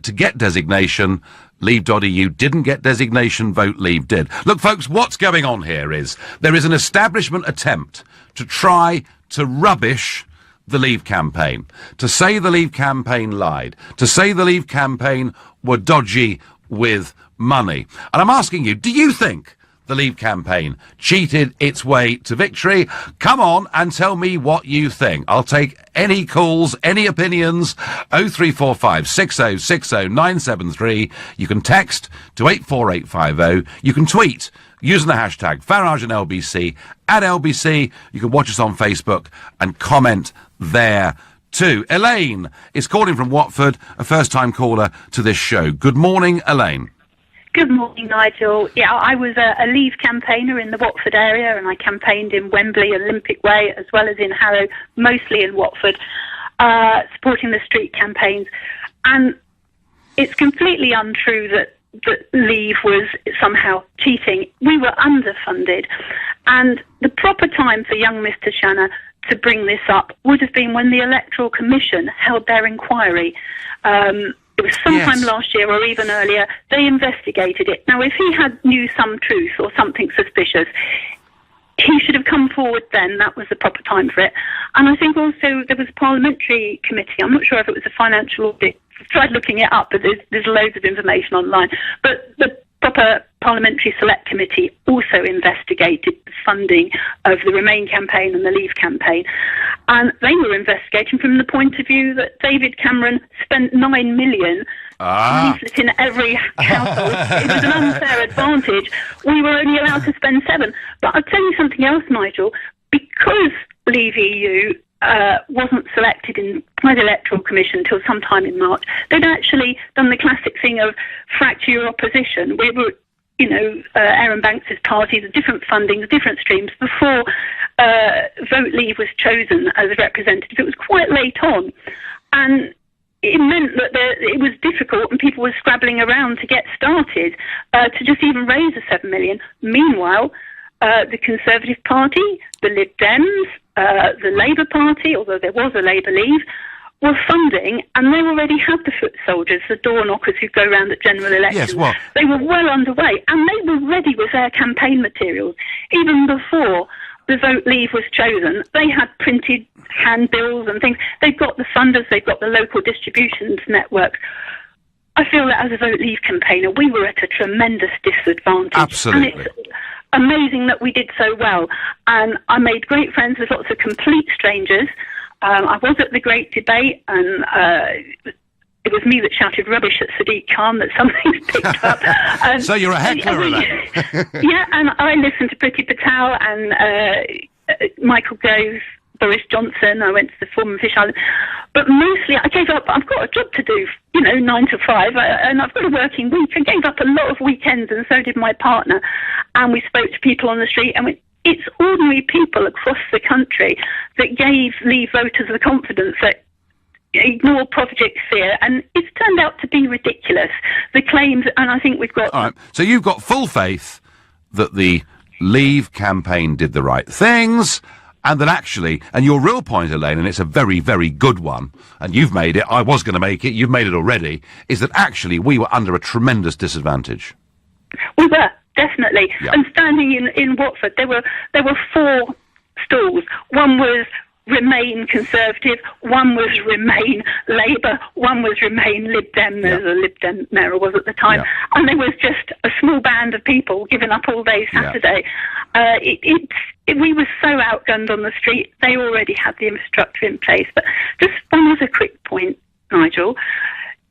to get designation. Leave.eu didn't get designation, Vote Leave did. Look, folks, what's going on here is there is an establishment attempt to try to rubbish the Leave campaign, to say the Leave campaign lied, to say the Leave campaign were dodgy with money. And I'm asking you, do you think the Leave campaign cheated its way to victory? Come on and tell me what you think. I'll take any calls, any opinions. 0345 6060 973. You can text to 84850. You can tweet using the hashtag Farage and LBC at LBC. You can watch us on Facebook and comment there too. Elaine is calling from Watford, a first-time caller to this show. Good morning, Elaine. Good morning, Nigel. Yeah, I was a Leave campaigner in the Watford area, and I campaigned in Wembley, Olympic Way, as well as in Harrow, mostly in Watford, supporting the street campaigns. And it's completely untrue that Leave was somehow cheating. We were underfunded. And the proper time for young Mr. Shanna to bring this up would have been when the Electoral Commission held their inquiry. It was sometime last year or even earlier. They investigated it. Now, if he knew some truth or something suspicious, he should have come forward then. That was the proper time for it. And I think also there was a parliamentary committee. I'm not sure if it was a financial audit. I've tried looking it up, but there's loads of information online. But the proper parliamentary select committee also investigated the funding of the Remain campaign and the Leave campaign. And they were investigating from the point of view that David Cameron spent 9 million leaflet in every household. It was an unfair advantage. We were only allowed to spend 7. But I'll tell you something else, Nigel. Because Leave EU wasn't selected by the Electoral Commission until sometime in March, they'd actually done the classic thing of fracture your opposition. We were, Aaron Banks' party, the different fundings, different streams, before Vote Leave was chosen as a representative. It was quite late on. And it meant that it was difficult and people were scrabbling around to get started to just even raise the 7 million. Meanwhile, the Conservative Party, the Lib Dems, the Labour Party, although there was a Labour Leave, were funding, and they already had the foot soldiers, the door knockers who go around at general elections. Yes, well, they were well underway, and they were ready with their campaign materials. Even before the Vote Leave was chosen, they had printed handbills and things. They've got the funders, they've got the local distributions networks. I feel that as a Vote Leave campaigner, we were at a tremendous disadvantage. Absolutely. And it's amazing that we did so well. And I made great friends with lots of complete strangers. I was at the Great Debate, and it was me that shouted rubbish at Sadiq Khan that something's picked up. So you're a heckler, Elaine. Yeah, and I listened to Priti Patel and Michael Gove, Boris Johnson. I went to the Forum Fish Island. But mostly I gave up. I've got a job to do, 9 to 5, and I've got a working week. I gave up a lot of weekends, and so did my partner. And we spoke to people on the street, and it's ordinary people across the country that gave Leave voters the confidence that ignore Project Fear, and it's turned out to be ridiculous, the claims, and I think we've got... All right, so you've got full faith that the Leave campaign did the right things, and that actually, and your real point, Elaine, and it's a very, very good one, and you've made it, I was going to make it, you've made it already, is that actually we were under a tremendous disadvantage. We were. Definitely. Yeah. And standing in Watford, there were 4 stalls. One was Remain Conservative, one was Remain Labour, one was Remain Lib Dem. There's a Lib Dem mayor was at the time. Yeah. And there was just a small band of people giving up all day Saturday. We were so outgunned on the street. They already had the infrastructure in place. But just one other quick point, Nigel.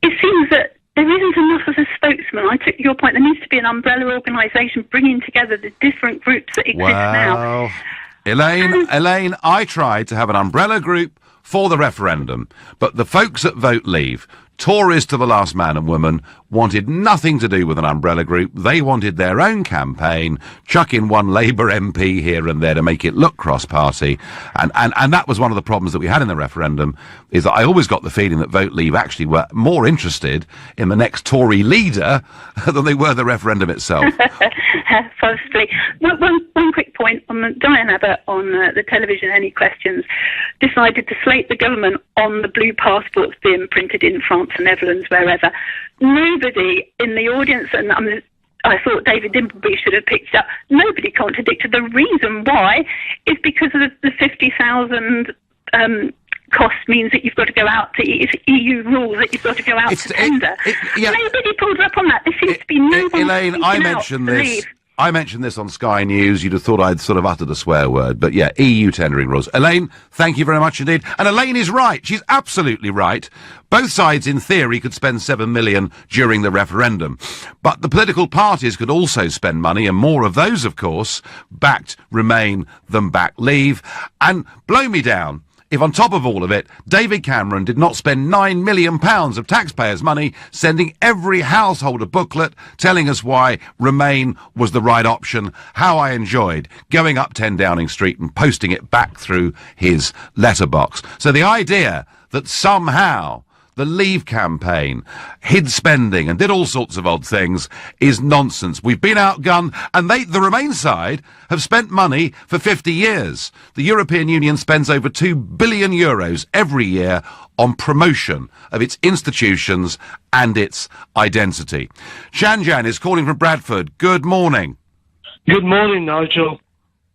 It seems that there isn't enough of a spokesman. I took your point. There needs to be an umbrella organisation bringing together the different groups that exist now. Elaine, I tried to have an umbrella group for the referendum, but the folks at Vote Leave, Tories to the last man and woman, wanted nothing to do with an umbrella group. They wanted their own campaign, chuck in one Labour MP here and there to make it look cross-party. And that was one of the problems that we had in the referendum, is that I always got the feeling that Vote Leave actually were more interested in the next Tory leader than they were the referendum itself. Possibly. One quick point on Diane Abbott on the television, Any Questions, decided to slate the government on the blue passports being printed in France and Netherlands, wherever. Nobody in the audience, and I thought David Dimbleby should have picked it up, nobody contradicted. The reason why is because of the 50,000 cost means that you've got to go out to, it's EU rules that you've got to go out to tender. Nobody pulled up on that. There seems to be no one Elaine, I mentioned this on Sky News. You'd have thought I'd sort of uttered a swear word. But yeah, EU tendering rules. Elaine, thank you very much indeed. And Elaine is right. She's absolutely right. Both sides, in theory, could spend 7 million during the referendum. But the political parties could also spend money, and more of those, of course, backed Remain than backed Leave. And blow me down if on top of all of it, David Cameron did not spend £9 million of taxpayers' money sending every household a booklet telling us why Remain was the right option. How I enjoyed going up 10 Downing Street and posting it back through his letterbox. So the idea that somehow the Leave campaign hid spending and did all sorts of odd things is nonsense. We've been outgunned, and the Remain side have spent money for 50 years. The European Union spends over €2 billion every year on promotion of its institutions and its identity. Shanjan is calling from Bradford. Good morning. Good morning, Nigel.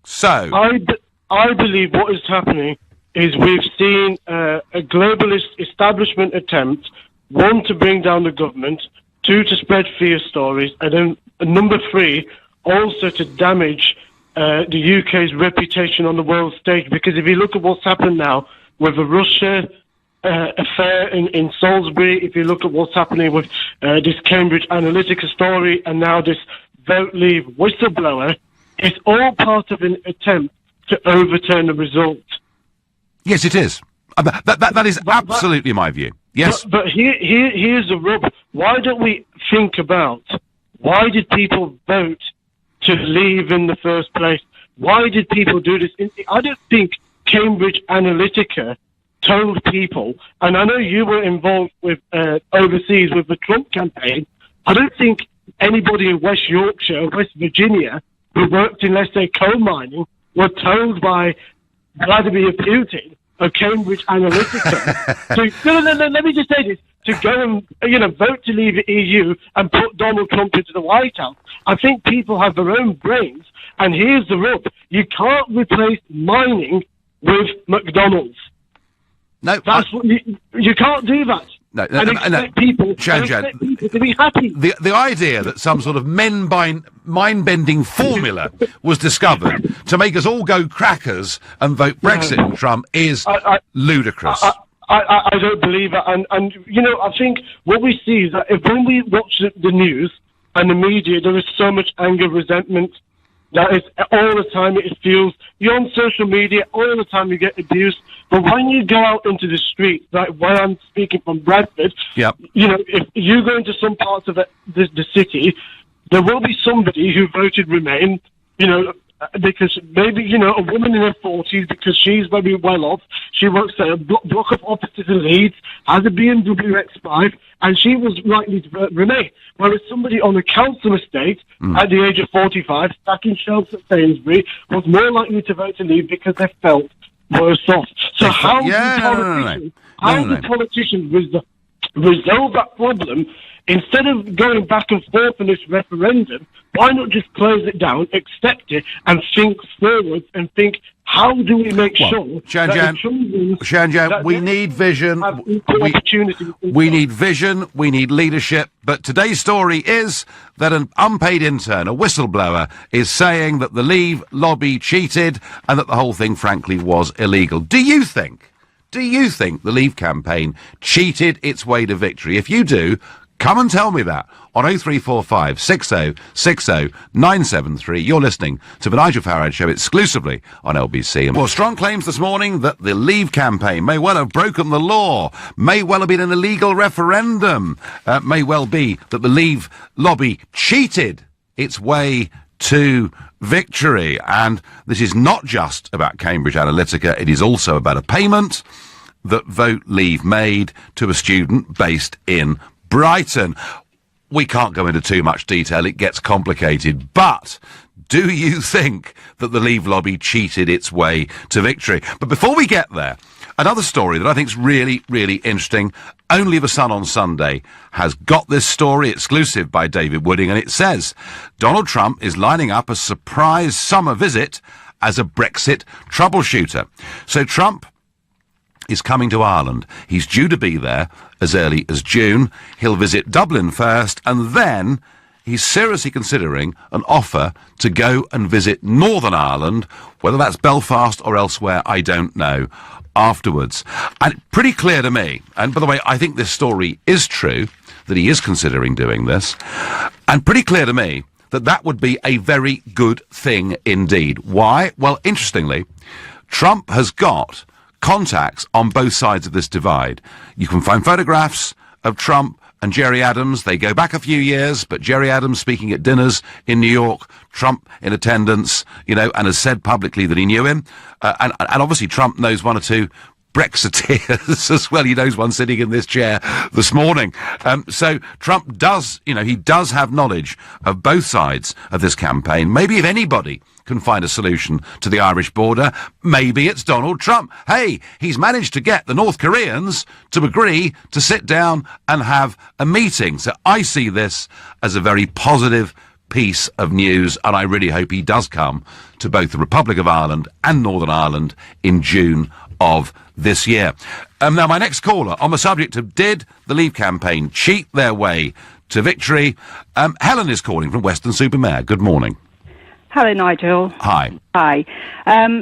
So, I believe what is happening is we've seen a globalist establishment attempt, 1, to bring down the government, 2, to spread fear stories, and then number 3, also to damage the UK's reputation on the world stage. Because if you look at what's happened now with the Russia affair in Salisbury, if you look at what's happening with this Cambridge Analytica story, and now this Vote Leave whistleblower, it's all part of an attempt to overturn the result. Yes, it is. That is absolutely my view. Yes. But here's the rub. Why don't we think about why did people vote to leave in the first place? Why did people do this? I don't think Cambridge Analytica told people, and I know you were involved with overseas with the Trump campaign. I don't think anybody in West Yorkshire or West Virginia who worked in, let's say, coal mining were told by Vladimir Putin a Cambridge Analytica. No, let me just say this. To go and, vote to leave the EU and put Donald Trump into the White House. I think people have their own brains, and here's the rub. You can't replace mining with McDonald's. No. That's what you can't do that. No, and expect people to be happy. The idea that some sort of mind-bending formula was discovered to make us all go crackers and vote Brexit and Trump is ludicrous. I don't believe it. And I think what we see is that when we watch the news and the media, there is so much anger, resentment. That is all the time. It feels you're on social media all the time. You get abused. But when you go out into the street, like when I'm speaking from Bradford, yep. If you go into some parts of the city, there will be somebody who voted Remain. Because maybe, a woman in her 40s, because she's very well off, she works at a block of offices in Leeds, has a BMW X5, and she was likely to vote Remain. Whereas somebody on a council estate at the age of 45, stacking shelves at Sainsbury, was more likely to vote to leave because they felt worse off. So how do politicians resolve that problem? Instead of going back and forth on this referendum, why not just close it down, accept it, and think forward and think, how do we make sure Shanjan, we need vision. We need vision, we need leadership, but today's story is that an unpaid intern, a whistleblower, is saying that the Leave lobby cheated and that the whole thing, frankly, was illegal. Do you think the Leave campaign cheated its way to victory? If you do, come and tell me that on 0345 60 60 973. You're listening to the Nigel Farage Show exclusively on LBC. Well, strong claims this morning that the Leave campaign may well have broken the law, may well have been an illegal referendum, may well be that the Leave lobby cheated its way to victory. And this is not just about Cambridge Analytica, it is also about a payment that Vote Leave made to a student based in Brighton. We can't go into too much detail, it gets complicated, but do you think that the Leave lobby cheated its way to victory? But before we get there, another story that I think is really, really interesting. Only the Sun on Sunday has got this story, exclusive by David Wooding, and it says Donald Trump is lining up a surprise summer visit as a Brexit troubleshooter. So Trump is coming to Ireland. He's due to be there as early as June. He'll visit Dublin first, and then he's seriously considering an offer to go and visit Northern Ireland, whether that's Belfast or elsewhere, I don't know, afterwards. And pretty clear to me, and by the way, I think this story is true, that he is considering doing this, and pretty clear to me that that would be a very good thing indeed. Why? Well, interestingly, Trump has got contacts on both sides of this divide. You can find photographs of Trump and Jerry Adams. They go back a few years, but Jerry Adams speaking at dinners in New York, Trump in attendance, and has said publicly that he knew him. And obviously Trump knows one or two Brexiteers as well. He knows one sitting in this chair this morning. So Trump does, he does have knowledge of both sides of this campaign. Maybe if anybody can find a solution to the Irish border, maybe it's Donald Trump. Hey, he's managed to get the North Koreans to agree to sit down and have a meeting. So I see this as a very positive piece of news, and I really hope he does come to both the Republic of Ireland and Northern Ireland in June of this year. Now, my next caller on the subject of did the Leave campaign cheat their way to victory? Helen is calling from Weston-super-Mare. Good morning. Hello, Nigel. Hi. Hi.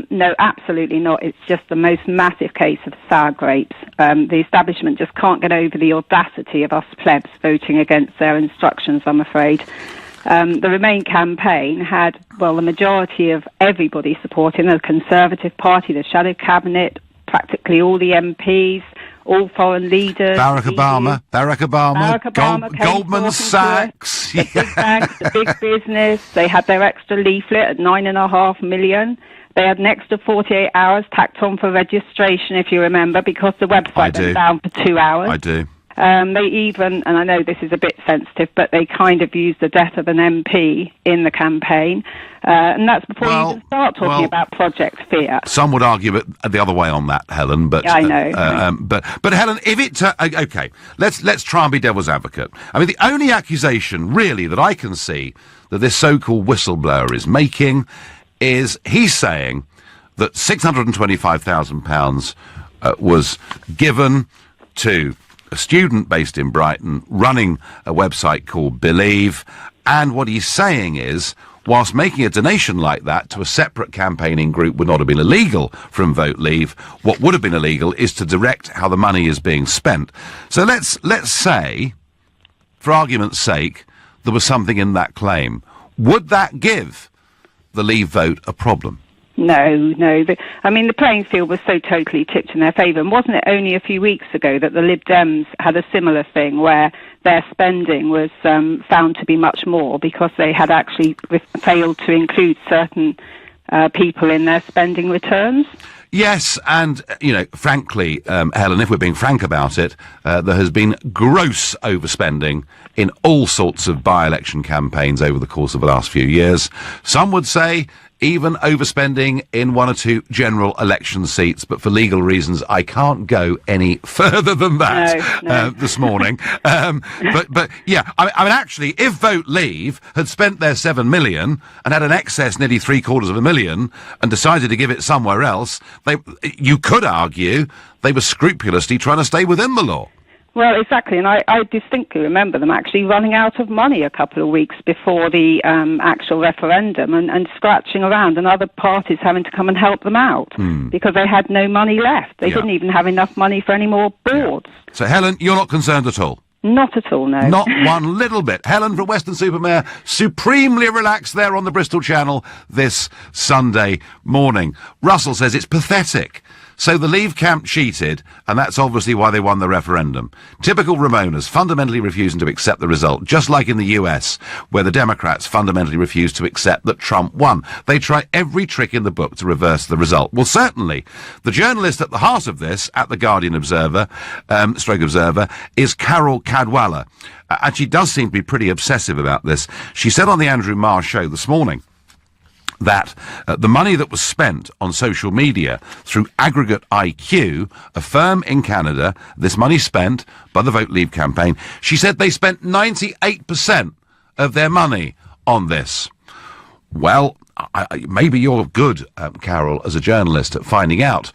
No, absolutely not. It's just the most massive case of sour grapes. The establishment just can't get over the audacity of us plebs voting against their instructions, I'm afraid. The Remain campaign had, the majority of everybody supporting the Conservative Party, the shadow cabinet, practically all the MPs, all foreign leaders. Barack Obama, Goldman Sachs. The big banks, the big business. They had their extra leaflet at $9.5 million. They had an extra 48 hours tacked on for registration, if you remember, because the website went down for 2 hours. I do. They even, and I know this is a bit sensitive, but they kind of used the death of an MP in the campaign. And that's before you even start talking about Project Fear. Some would argue it the other way on that, Helen. But I know. But Helen, if it okay, let's try and be devil's advocate. I mean, the only accusation really that I can see that this so-called whistleblower is making is he's saying that £625,000 was given to a student based in Brighton running a website called Believe, and what he's saying is, whilst making a donation like that to a separate campaigning group would not have been illegal from Vote Leave, what would have been illegal is to direct how the money is being spent. So let's say, for argument's sake, there was something in that claim. Would that give the Leave vote a problem? No. The playing field was so totally tipped in their favour. And wasn't it only a few weeks ago that the Lib Dems had a similar thing where their spending was found to be much more because they had actually failed to include certain people in their spending returns? Yes, and, frankly, Helen, if we're being frank about it, there has been gross overspending in all sorts of by-election campaigns over the course of the last few years. Some would say even overspending in one or two general election seats, but for legal reasons I can't go any further than that this morning. But yeah, I mean, actually, if Vote Leave had spent their $7 million and had an excess nearly $750,000 and decided to give it somewhere else, you could argue they were scrupulously trying to stay within the law. Well, exactly, and I distinctly remember them actually running out of money a couple of weeks before the actual referendum and scratching around, and other parties having to come and help them out because they had no money left. They didn't even have enough money for any more boards. Yeah. So, Helen, you're not concerned at all? Not at all, no. Not one little bit. Helen from Weston-super-Mare, supremely relaxed there on the Bristol Channel this Sunday morning. Russell says it's pathetic. So the Leave camp cheated, and that's obviously why they won the referendum. Typical Ramonas, fundamentally refusing to accept the result, just like in the US, where the Democrats fundamentally refused to accept that Trump won. They try every trick in the book to reverse the result. Well, certainly, the journalist at the heart of this, at the Guardian Observer, Observer, is Carol Cadwalla. And she does seem to be pretty obsessive about this. She said on the Andrew Marr show this morning that the money that was spent on social media through Aggregate IQ, a firm in Canada, this money spent by the Vote Leave campaign, she said they spent 98% of their money on this. Well, maybe you're good, Carol, as a journalist at finding out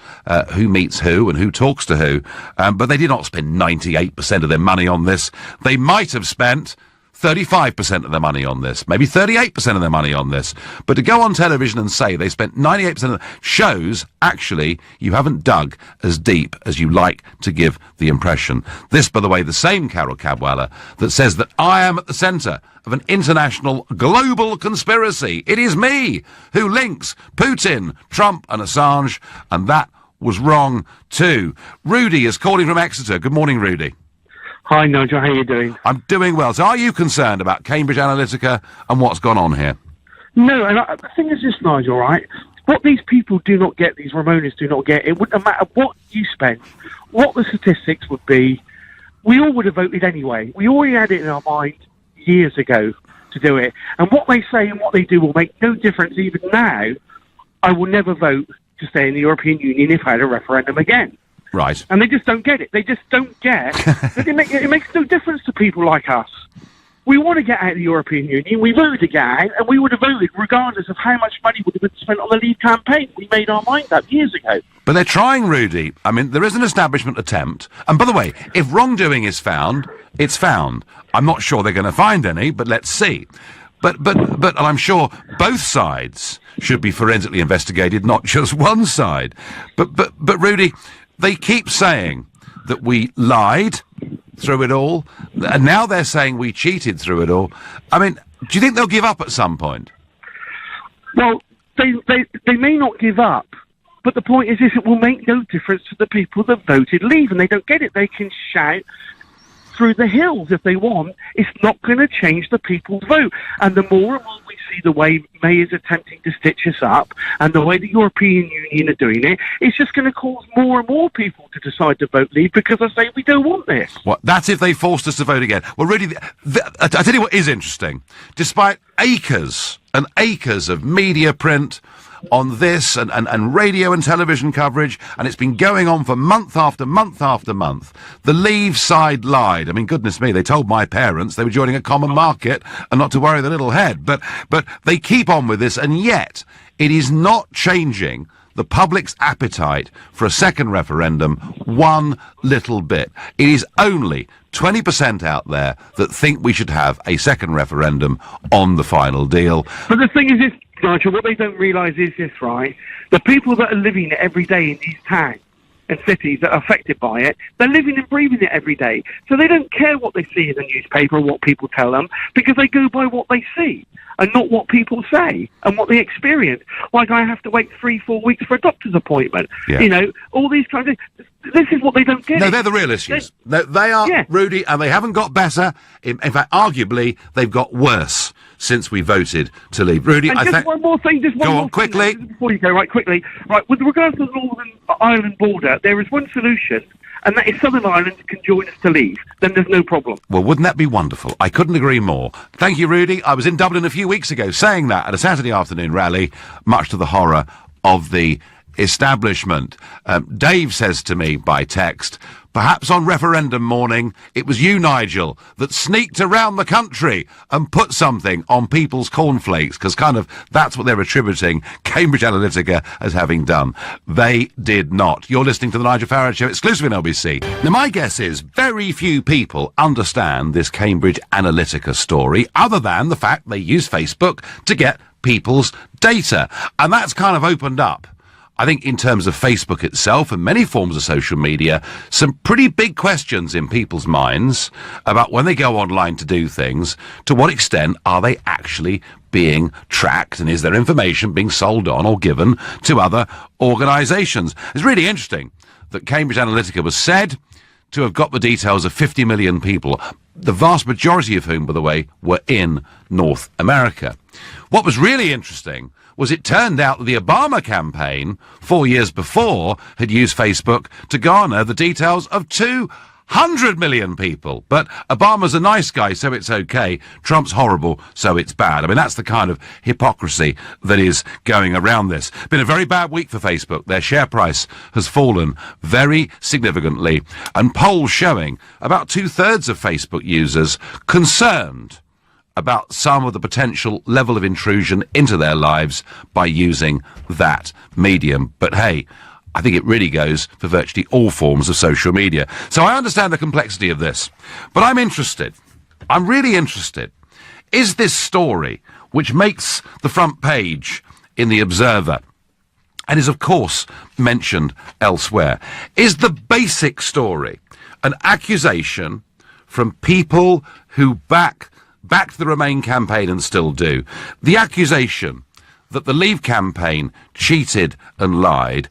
who meets who and who talks to who, but they did not spend 98% of their money on this. They might have spent 35% of their money on this, maybe 38% of their money on this. But to go on television and say they spent 98% of shows, actually, you haven't dug as deep as you like to give the impression. This, by the way, the same Carol Cadwalla that says that I am at the centre of an international global conspiracy. It is me who links Putin, Trump and Assange, and that was wrong too. Rudy is calling from Exeter. Good morning, Rudy. Hi, Nigel. How are you doing? I'm doing well. So are you concerned about Cambridge Analytica and what's gone on here? No, and the thing is this, Nigel, right? What these people do not get, these Ramonas do not get, it wouldn't matter what you spent, what the statistics would be, we all would have voted anyway. We already had it in our mind years ago to do it. And what they say and what they do will make no difference. Even now, I will never vote to stay in the European Union if I had a referendum again. Right. And they just don't get it. They just don't get it makes no difference to people like us. We want to get out of the European Union. We voted to get out, and we would have voted regardless of how much money would have been spent on the Leave campaign. We made our mind up years ago. But they're trying, Rudy. I mean, there is an establishment attempt. And by the way, if wrongdoing is found, it's found. I'm not sure they're going to find any, but let's see. But I'm sure both sides should be forensically investigated, not just one side. But Rudy, they keep saying that we lied through it all, and now they're saying we cheated through it all. I mean, do you think they'll give up at some point? Well, they may not give up, but the point is it will make no difference to the people that voted Leave, and they don't get it. They can shout through the hills if they want. It's not going to change the people's vote. And the more and more we see the way May is attempting to stitch us up and the way the European Union are doing it, it's just going to cause more and more people to decide to vote Leave because I say we don't want this. What? That's if they forced us to vote again. Well, really, I tell you what is interesting. Despite acres and acres of media print on this and radio and television coverage, and it's been going on for month after month after month, the Leave side lied. I mean, goodness me, they told my parents they were joining a common market and not to worry their little head. But they keep on with this, and yet it is not changing the public's appetite for a second referendum one little bit. It is only 20% out there that think we should have a second referendum on the final deal. But the thing is this, Nigel, what they don't realise is this, right? The people that are living it every day in these towns and cities that are affected by it, they're living and breathing it every day. So they don't care what they see in the newspaper or what people tell them, because they go by what they see and not what people say and what they experience. Like, I have to wait 3-4 weeks for a doctor's appointment. Yeah. You know, all these kinds of... This is what they don't get. No, they're the real issues. They are, yeah. Rudy, and they haven't got better. In fact, arguably, they've got worse since we voted to leave. Rudy, and just one more thing, just one go more on, quickly. Thing, before you go, right, quickly. Right, with regards to the Northern Ireland border, there is one solution, and that is Southern Ireland can join us to leave. Then there's no problem. Well, wouldn't that be wonderful? I couldn't agree more. Thank you, Rudy. I was in Dublin a few weeks ago saying that at a Saturday afternoon rally, much to the horror of the establishment. Dave says to me by text, perhaps on referendum morning, it was you, Nigel, that sneaked around the country and put something on people's cornflakes, because kind of that's what they're attributing Cambridge Analytica as having done. They did not. You're listening to the Nigel Farage Show, exclusively on LBC. Now, my guess is very few people understand this Cambridge Analytica story, other than the fact they use Facebook to get people's data. And that's kind of opened up, I think, in terms of Facebook itself and many forms of social media, some pretty big questions in people's minds about when they go online to do things, to what extent are they actually being tracked, and is their information being sold on or given to other organisations? It's really interesting that Cambridge Analytica was said to have got the details of 50 million people, the vast majority of whom, by the way, were in North America. What was really interesting was it turned out that the Obama campaign 4 years before had used Facebook to garner the details of 200 million people. But Obama's a nice guy, so it's okay. Trump's horrible, so it's bad. I mean, that's the kind of hypocrisy that is going around this. Been a very bad week for Facebook. Their share price has fallen very significantly, and polls showing about 2/3 of Facebook users concerned about some of the potential level of intrusion into their lives by using that medium. But hey, I think it really goes for virtually all forms of social media. So I understand the complexity of this, but I'm interested. I'm really interested. Is this story, which makes the front page in The Observer, and is of course mentioned elsewhere, is the basic story an accusation from people who backed the Remain campaign and still do, the accusation that the Leave campaign cheated and lied?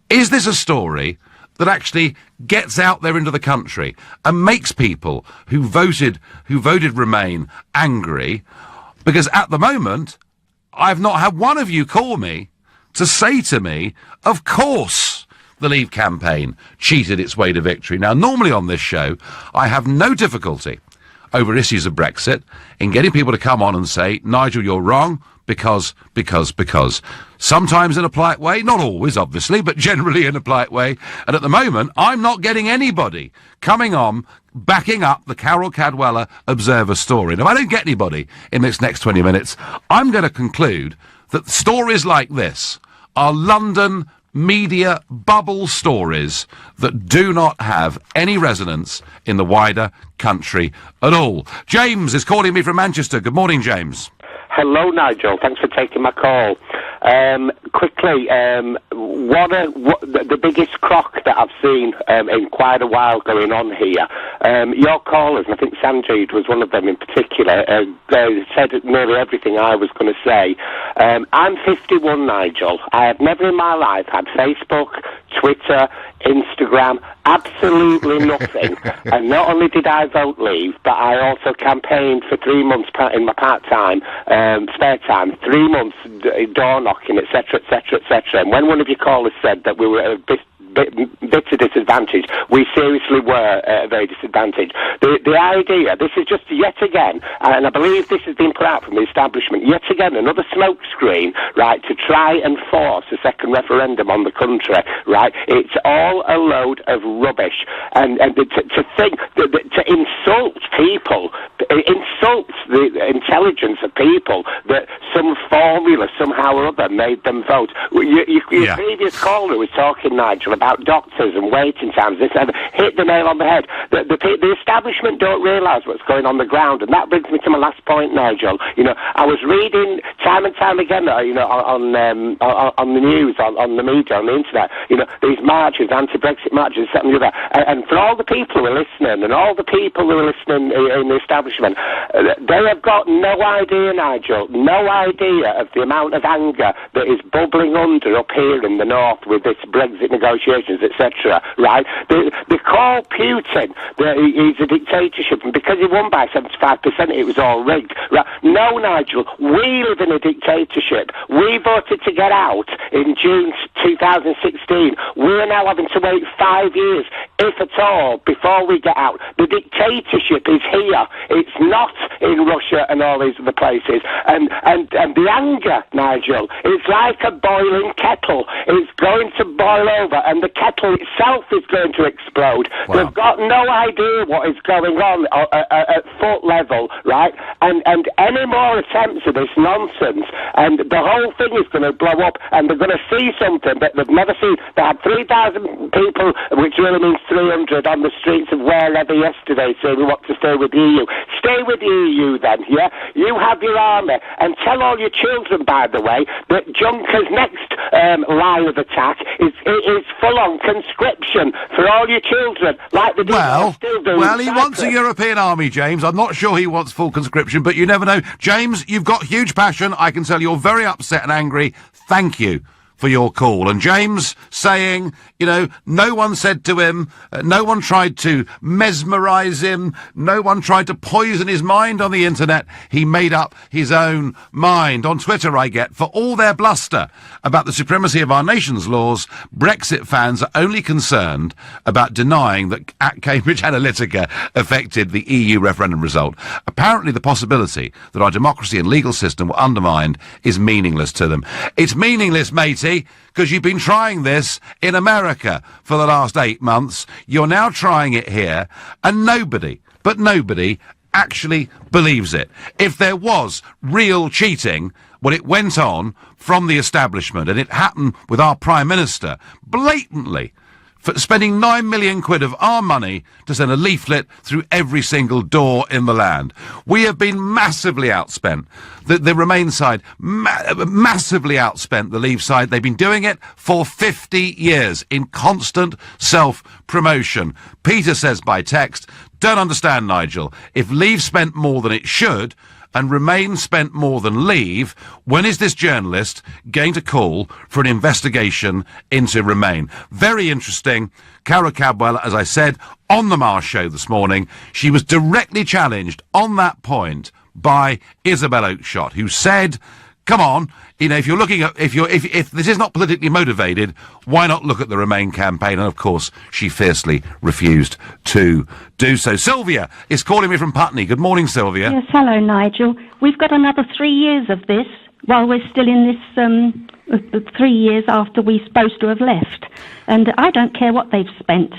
Is this a story that actually gets out there into the country and makes people who voted Remain angry? Because at the moment, I've not had one of you call me to say to me, of course the Leave campaign cheated its way to victory. Now, normally on this show, I have no difficulty over issues of Brexit in getting people to come on and say, Nigel, you're wrong, because. Sometimes in a polite way, not always, obviously, but generally in a polite way. And at the moment, I'm not getting anybody coming on backing up the Carol Cadwella Observer story. And if I don't get anybody in this next 20 minutes, I'm going to conclude that stories like this are London media bubble stories that do not have any resonance in the wider country at all. James is calling me from Manchester. Good morning, James. Hello, Nigel. Thanks for taking my call. Quickly, the biggest crock that I've seen in quite a while going on here. Your callers, and I think Sanjeev was one of them in particular, they said nearly everything I was going to say. I'm 51, Nigel. I have never in my life had Facebook, Twitter, Instagram, absolutely nothing. And not only did I vote Leave, but I also campaigned for 3 months in my part-time, spare time, 3 months door knocking, etc., etc., etc. And when one of your callers said that we were at a bitter disadvantage, we seriously were at a very disadvantage. The idea, this is just yet again, and I believe this has been put out from the establishment, yet again another smokescreen, right, to try and force a second referendum on the country, right? It's all a load of rubbish, and to think, to insult people, insult the intelligence of people, that some formula somehow or other made them vote. Your previous caller was talking, Nigel, about doctors and waiting times. This hit the nail on the head. The establishment don't realise what's going on the ground, and that brings me to my last point, Nigel. You know, I was reading time and time again, you know, on the news, on the media, on the internet, you know, these marches, anti-Brexit marches, that and the other. And for all the people who are listening, and all the people who are listening in the establishment, they have got no idea, Nigel, no idea of the amount of anger that is bubbling under up here in the north with this Brexit negotiations, etc. Right? They call Putin that he's a dictatorship, and because he won by 75%, it was all rigged. Right? No, Nigel, we live in a dictatorship. We voted to get out in June 2016. We're now having to wait 5 years, if at all, before we get out. The dictatorship is here. It's not in Russia and all these other places. And the anger, Nigel, it's like a boiling kettle. It's going to boil over, and the kettle itself is going to explode. Wow. They've got no idea what is going on at foot level, right? And any more attempts of this nonsense, and the whole thing is going to blow up, and they're going to see something that they've never seen. They had 3,000 people, which really means 300, on the streets of wherever yesterday saying we want to stay with the EU. Stay with the EU then, yeah? You have your army, and tell all your children, by the way, that Juncker's next line of attack is full-on conscription for all your children, like the still do. Well, he wants a European army, James. I'm not sure he wants full conscription, but you never know. James, you've got huge passion. I can tell you're very upset and angry. Thank you for your call. And James saying, you know, no one said to him, no one tried to mesmerise him, no one tried to poison his mind on the internet. He made up his own mind. On Twitter, I get, for all their bluster about the supremacy of our nation's laws, Brexit fans are only concerned about denying that Cambridge Analytica affected the EU referendum result. Apparently the possibility that our democracy and legal system were undermined is meaningless to them. It's meaningless, matey, because you've been trying this in America for the last 8 months. You're now trying it here, and nobody actually believes it. If there was real cheating, well, it went on from the establishment, and it happened with our Prime Minister blatantly for spending 9 million quid of our money to send a leaflet through every single door in the land. We have been massively outspent. The Remain side, massively outspent the Leave side. They've been doing it for 50 years in constant self-promotion. Peter says by text, don't understand, Nigel. If Leave spent more than it should, and Remain spent more than Leave, when is this journalist going to call for an investigation into Remain? Very interesting. Cara Cadwell, as I said, on the Marsh show this morning, she was directly challenged on that point by Isabel Oakeshott, who said, come on, you know, if you're looking at, if this is not politically motivated, why not look at the Remain campaign? And of course, she fiercely refused to do so. Sylvia is calling me from Putney. Good morning, Sylvia. Yes, hello, Nigel. We've got another 3 years of this while we're still in this 3 years after we're supposed to have left. And I don't care what they've spent.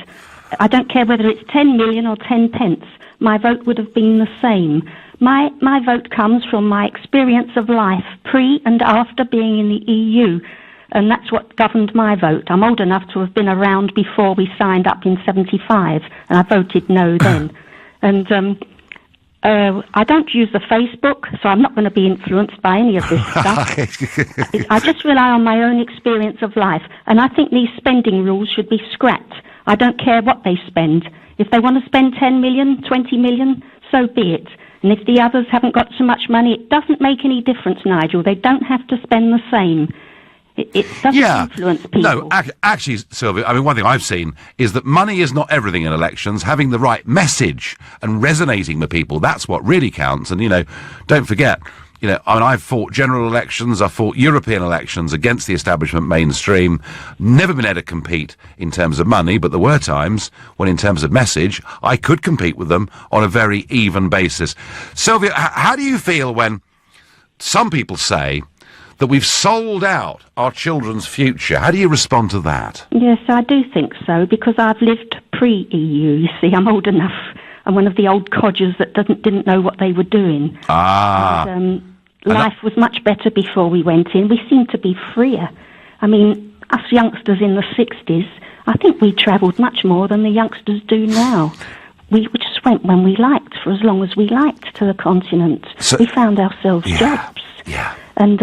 I don't care whether it's 10 million or 10 pence. My vote would have been the same. My vote comes from my experience of life pre and after being in the EU, and that's what governed my vote. I'm old enough to have been around before we signed up in 75, and I voted no then. And I don't use the Facebook, so I'm not going to be influenced by any of this stuff. I just rely on my own experience of life, and I think these spending rules should be scrapped. I don't care what they spend. If they want to spend 10 million, 20 million, so be it. And if the others haven't got so much money, it doesn't make any difference, Nigel. They don't have to spend the same. It doesn't influence people. No, actually, Sylvia, I mean, one thing I've seen is that money is not everything in elections. Having the right message and resonating with people, that's what really counts. And, don't forget, I've fought general elections, I've fought European elections against the establishment mainstream, never been able to compete in terms of money, but there were times when, in terms of message, I could compete with them on a very even basis. Sylvia, how do you feel when some people say that we've sold out our children's future? How do you respond to that? Yes, I do think so, because I've lived pre-EU, you see. I'm old enough. I'm one of the old codgers that didn't know what they were doing. Life was much better before we went in. We seemed to be freer. I mean, us youngsters in the 60s, I think we travelled much more than the youngsters do now. We just went when we liked, for as long as we liked, to the continent. So, we found ourselves jobs. Yeah. And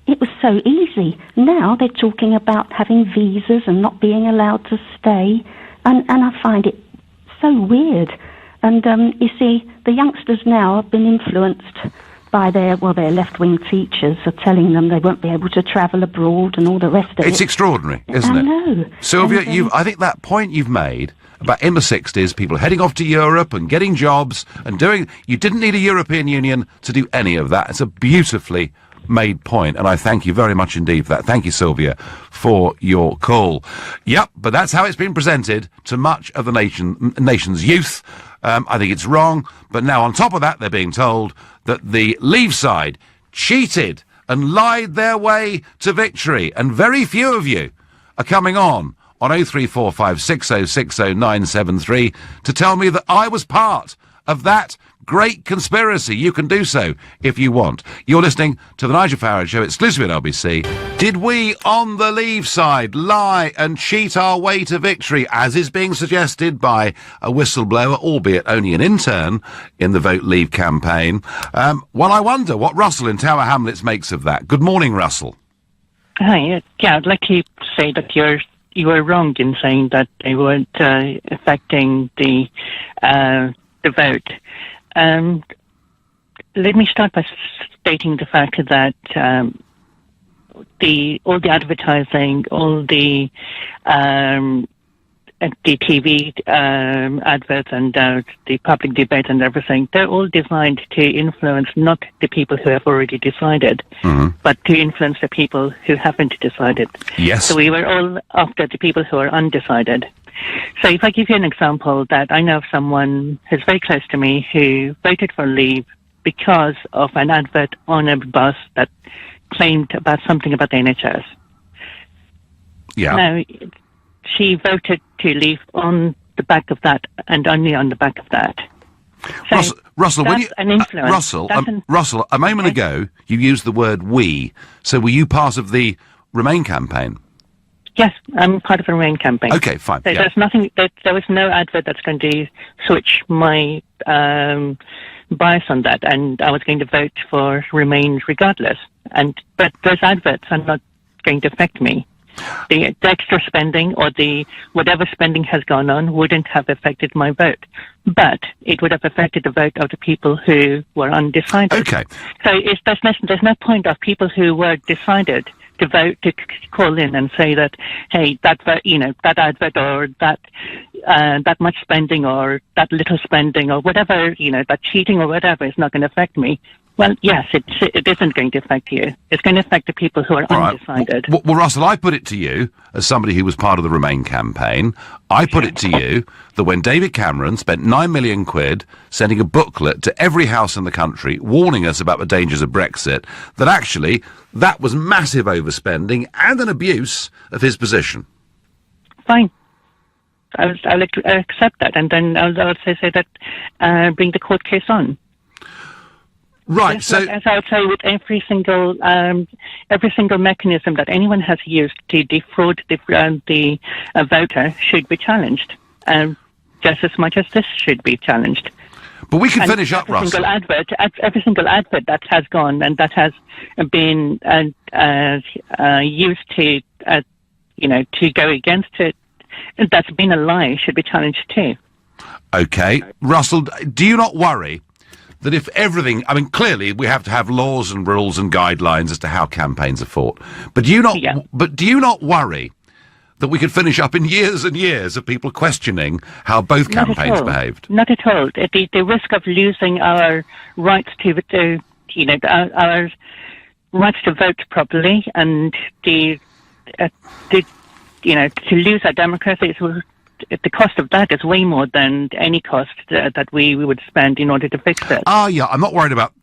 it was so easy. Now they're talking about having visas and not being allowed to stay. And I find it so weird. And you see, the youngsters now have been influenced by their left-wing teachers are telling them they won't be able to travel abroad and all the rest of it. It's extraordinary, isn't it? I know. Sylvia, I think that point you've made about in the 60s, people heading off to Europe and getting jobs and you didn't need a European Union to do any of that. It's a beautifully made point, and I thank you very much indeed for that. Thank you, Sylvia, for your call. Yep, but that's how it's been presented to much of the nation's youth. I think it's wrong, but now on top of that, they're being told that the Leave side cheated and lied their way to victory, and very few of you are coming on 03456060973 to tell me that I was part of that great conspiracy. You can do so if you want. You're listening to the Nigel Farage Show, exclusively on LBC. Did we, on the Leave side, lie and cheat our way to victory, as is being suggested by a whistleblower, albeit only an intern, in the Vote Leave campaign? Well, I wonder what Russell in Tower Hamlets makes of that. Good morning, Russell. Hi. Yeah, I'd like to say that you were wrong in saying that they weren't affecting the vote. Let me start by stating the fact that all the advertising, all the TV adverts and the public debate and everything, they're all designed to influence not the people who have already decided, but to influence the people who haven't decided. Yes. So we were all after the people who are undecided. So if I give you an example, that I know of someone who's very close to me who voted for Leave because of an advert on a bus that claimed about something about the NHS. Yeah. Now, she voted to Leave on the back of that, and only on the back of that. So Russell, that's when you, an influence. Russell, a moment ago, you used the word "we." So were you part of the Remain campaign? Yes, I'm part of the Remain campaign. Okay, fine. So there's nothing. There was no advert that's going to switch my bias on that, and I was going to vote for Remain regardless. But those adverts are not going to affect me. The extra spending or the whatever spending has gone on wouldn't have affected my vote, but it would have affected the vote of the people who were undecided. Okay. So there's no point of people who were decided to vote to call in and say that, hey, that advert or that much spending or that little spending or whatever, that cheating or whatever is not going to affect me. Well, yes, it isn't going to affect you. It's going to affect the people who are undecided. Well, Russell, I put it to you, as somebody who was part of the Remain campaign, I put it to you that when David Cameron spent £9 million sending a booklet to every house in the country warning us about the dangers of Brexit, that actually that was massive overspending and an abuse of his position. Fine. I'll accept that, and then I'll also say that bring the court case on. Right. Yes, so, as I would say, with every single mechanism that anyone has used to defraud the voter should be challenged, just as much as this should be challenged. But we can finish up, Russell. Every single advert that has gone and that has been used to go against it, that's been a lie, should be challenged too. Okay, Russell, do you not worry that if everything, I mean, clearly we have to have laws and rules and guidelines as to how campaigns are fought. But do you not worry that we could finish up in years and years of people questioning how both campaigns behaved? Not at all. The risk of losing our rights to our rights to vote properly, and to lose our democracy, the cost of that is way more than any cost that we would spend in order to fix it. Yeah, I'm not worried about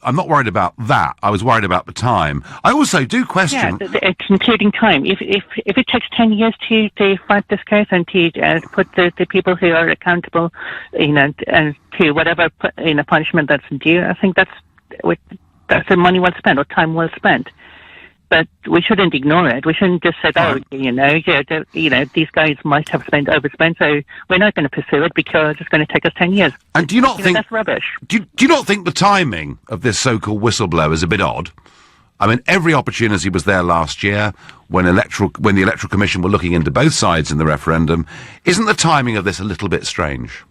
that. I was worried about the time. I also do question. Yeah, it's including time. If it takes 10 years to fight this case and to put the people who are accountable, to whatever punishment that's due, I think that's the money well spent or time well spent. But we shouldn't ignore it. We shouldn't just say, these guys might have overspent, so we're not going to pursue it because it's going to take us 10 years. And do you not think that's rubbish? Do you not think the timing of this so-called whistleblower is a bit odd? I mean, every opportunity was there last year when the Electoral Commission were looking into both sides in the referendum. Isn't the timing of this a little bit strange?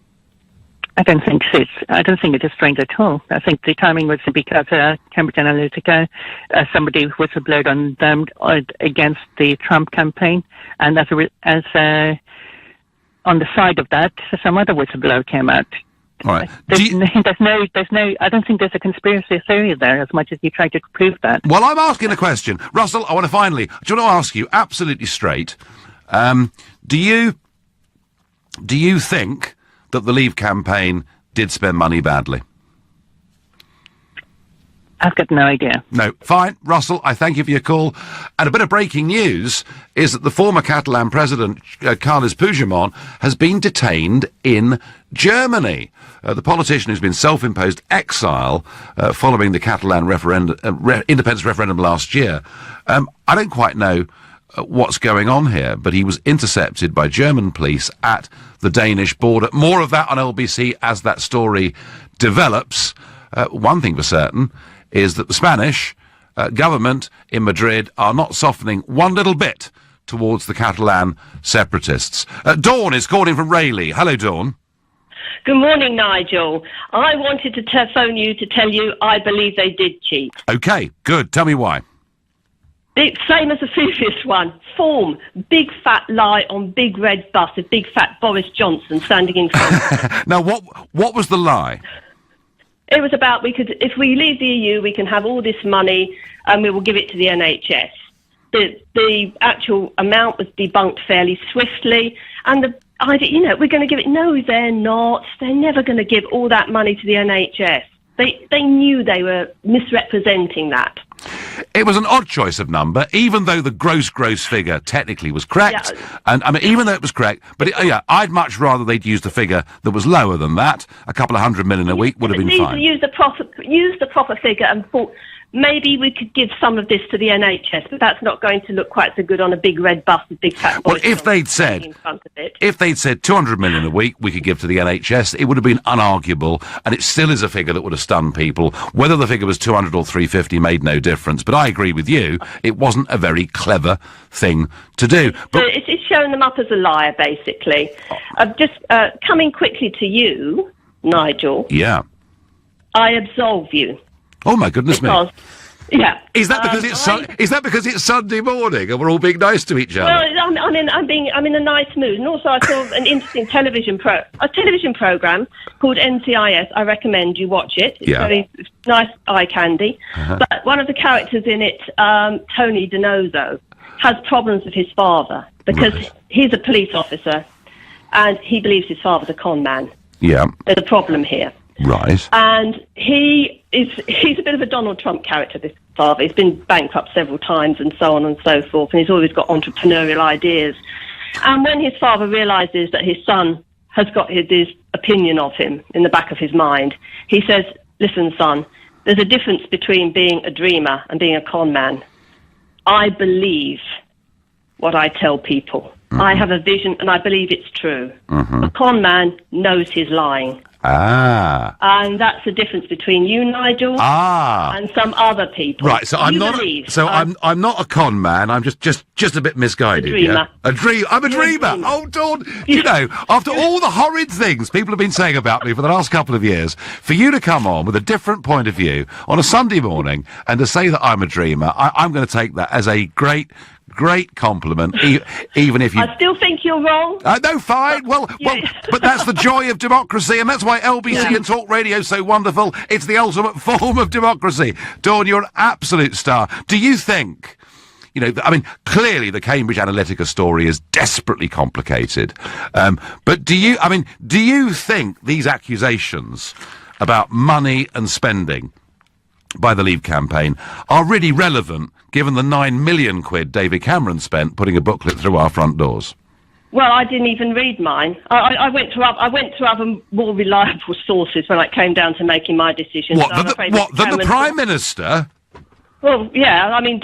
I don't think it is strange at all. I think the timing was because Cambridge Analytica, somebody whistleblowed on them against the Trump campaign, and as on the side of that, some other whistleblower came out. All right. There's no. I don't think there's a conspiracy theory there, as much as you try to prove that. Well, I'm asking a question, Russell. I want to ask you absolutely straight. Do you think that the Leave campaign did spend money badly? I've got no idea. No. Fine. Russell, I thank you for your call. And a bit of breaking news is that the former Catalan president, Carles Puigdemont, has been detained in Germany. The politician who's been self-imposed exile following the Catalan independence referendum last year. I don't quite know what's going on here, but he was intercepted by German police at the Danish border. More of that on LBC as that story develops. One thing for certain is that the Spanish government in Madrid are not softening one little bit towards the Catalan separatists. Dawn is calling from Rayleigh. Hello, Dawn. Good morning, Nigel. I wanted to phone you to tell you I believe they did cheat. OK, good. Tell me why. The same as the previous one. Form. Big fat lie on big red bus of big fat Boris Johnson standing in front. Now, what was the lie? It was about if we leave the EU, we can have all this money and we will give it to the NHS. The actual amount was debunked fairly swiftly, and the idea, we're going to give it. No, they're not. They're never going to give all that money to the NHS. They knew they were misrepresenting that. It was an odd choice of number, even though the gross figure technically was correct. Yeah. And I mean, even though it was correct, but I'd much rather they'd used a figure that was lower than that. A couple of $100 million a week would have been fine. Use the proper figure and thought maybe we could give some of this to the NHS, but that's not going to look quite so good on a big red bus with big fat boys. Well, if they'd said $200 million a week we could give to the NHS, it would have been unarguable, and it still is a figure that would have stunned people. Whether the figure was 200 or 350 made no difference. But I agree with you; it wasn't a very clever thing to do. But it's showing them up as a liar, basically. Just coming quickly to you, Nigel. Yeah. I absolve you. Oh my goodness me! Yeah. Is that because it's Sunday morning and we're all being nice to each other? Well, I'm in a nice mood, and also I saw an interesting television program called NCIS. I recommend you watch it. It's very nice eye candy. But one of the characters in it, Tony Donoso, has problems with his father because he's a police officer, and he believes his father's a con man. Yeah. There's a problem here. Right. And he's a bit of a Donald Trump character, this father. He's been bankrupt several times and so on and so forth, and he's always got entrepreneurial ideas. And when his father realises that his son has got his opinion of him in the back of his mind, he says, listen, son, there's a difference between being a dreamer and being a con man. I believe what I tell people. I have a vision and I believe it's true. A con man knows he's lying. Ah. And that's the difference between you, Nigel, and some other people. Right, so I'm not. I'm not a con man. I'm just a bit misguided. A dreamer. Yeah? I'm a dreamer. Oh, Dawn. You know, after all the horrid things people have been saying about me for the last couple of years, for you to come on with a different point of view on a Sunday morning and to say that I'm a dreamer, I'm going to take that as a great compliment, even if you... I still think you're wrong. No, fine. Well, but that's the joy of democracy, and that's why LBC and Talk Radio is so wonderful. It's the ultimate form of democracy. Dawn, you're an absolute star. Do you think... You know, I mean, clearly the Cambridge Analytica story is desperately complicated. But do you think these accusations about money and spending by the Leave campaign are really relevant, given the £9 million David Cameron spent putting a booklet through our front doors? Well, I didn't even read mine. I went to other more reliable sources when it came down to making my decision. What, so the Prime Minister? Well, yeah, I mean,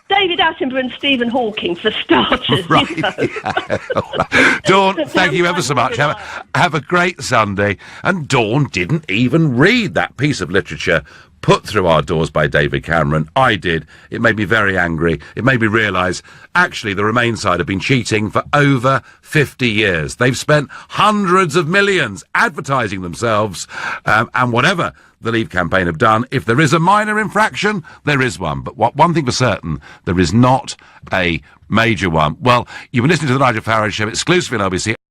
David Attenborough and Stephen Hawking, for starters. Right. You know. Yeah. Dawn, thank you ever so much. Have a great Sunday. And Dawn didn't even read that piece of literature put through our doors by David Cameron. I did. It made me very angry. It made me realise, actually, the Remain side have been cheating for over 50 years. They've spent hundreds of millions advertising themselves, and whatever the Leave campaign have done, if there is a minor infraction, there is one. But one thing for certain, there is not a major one. Well, you've been listening to the Nigel Farage Show exclusively on LBC.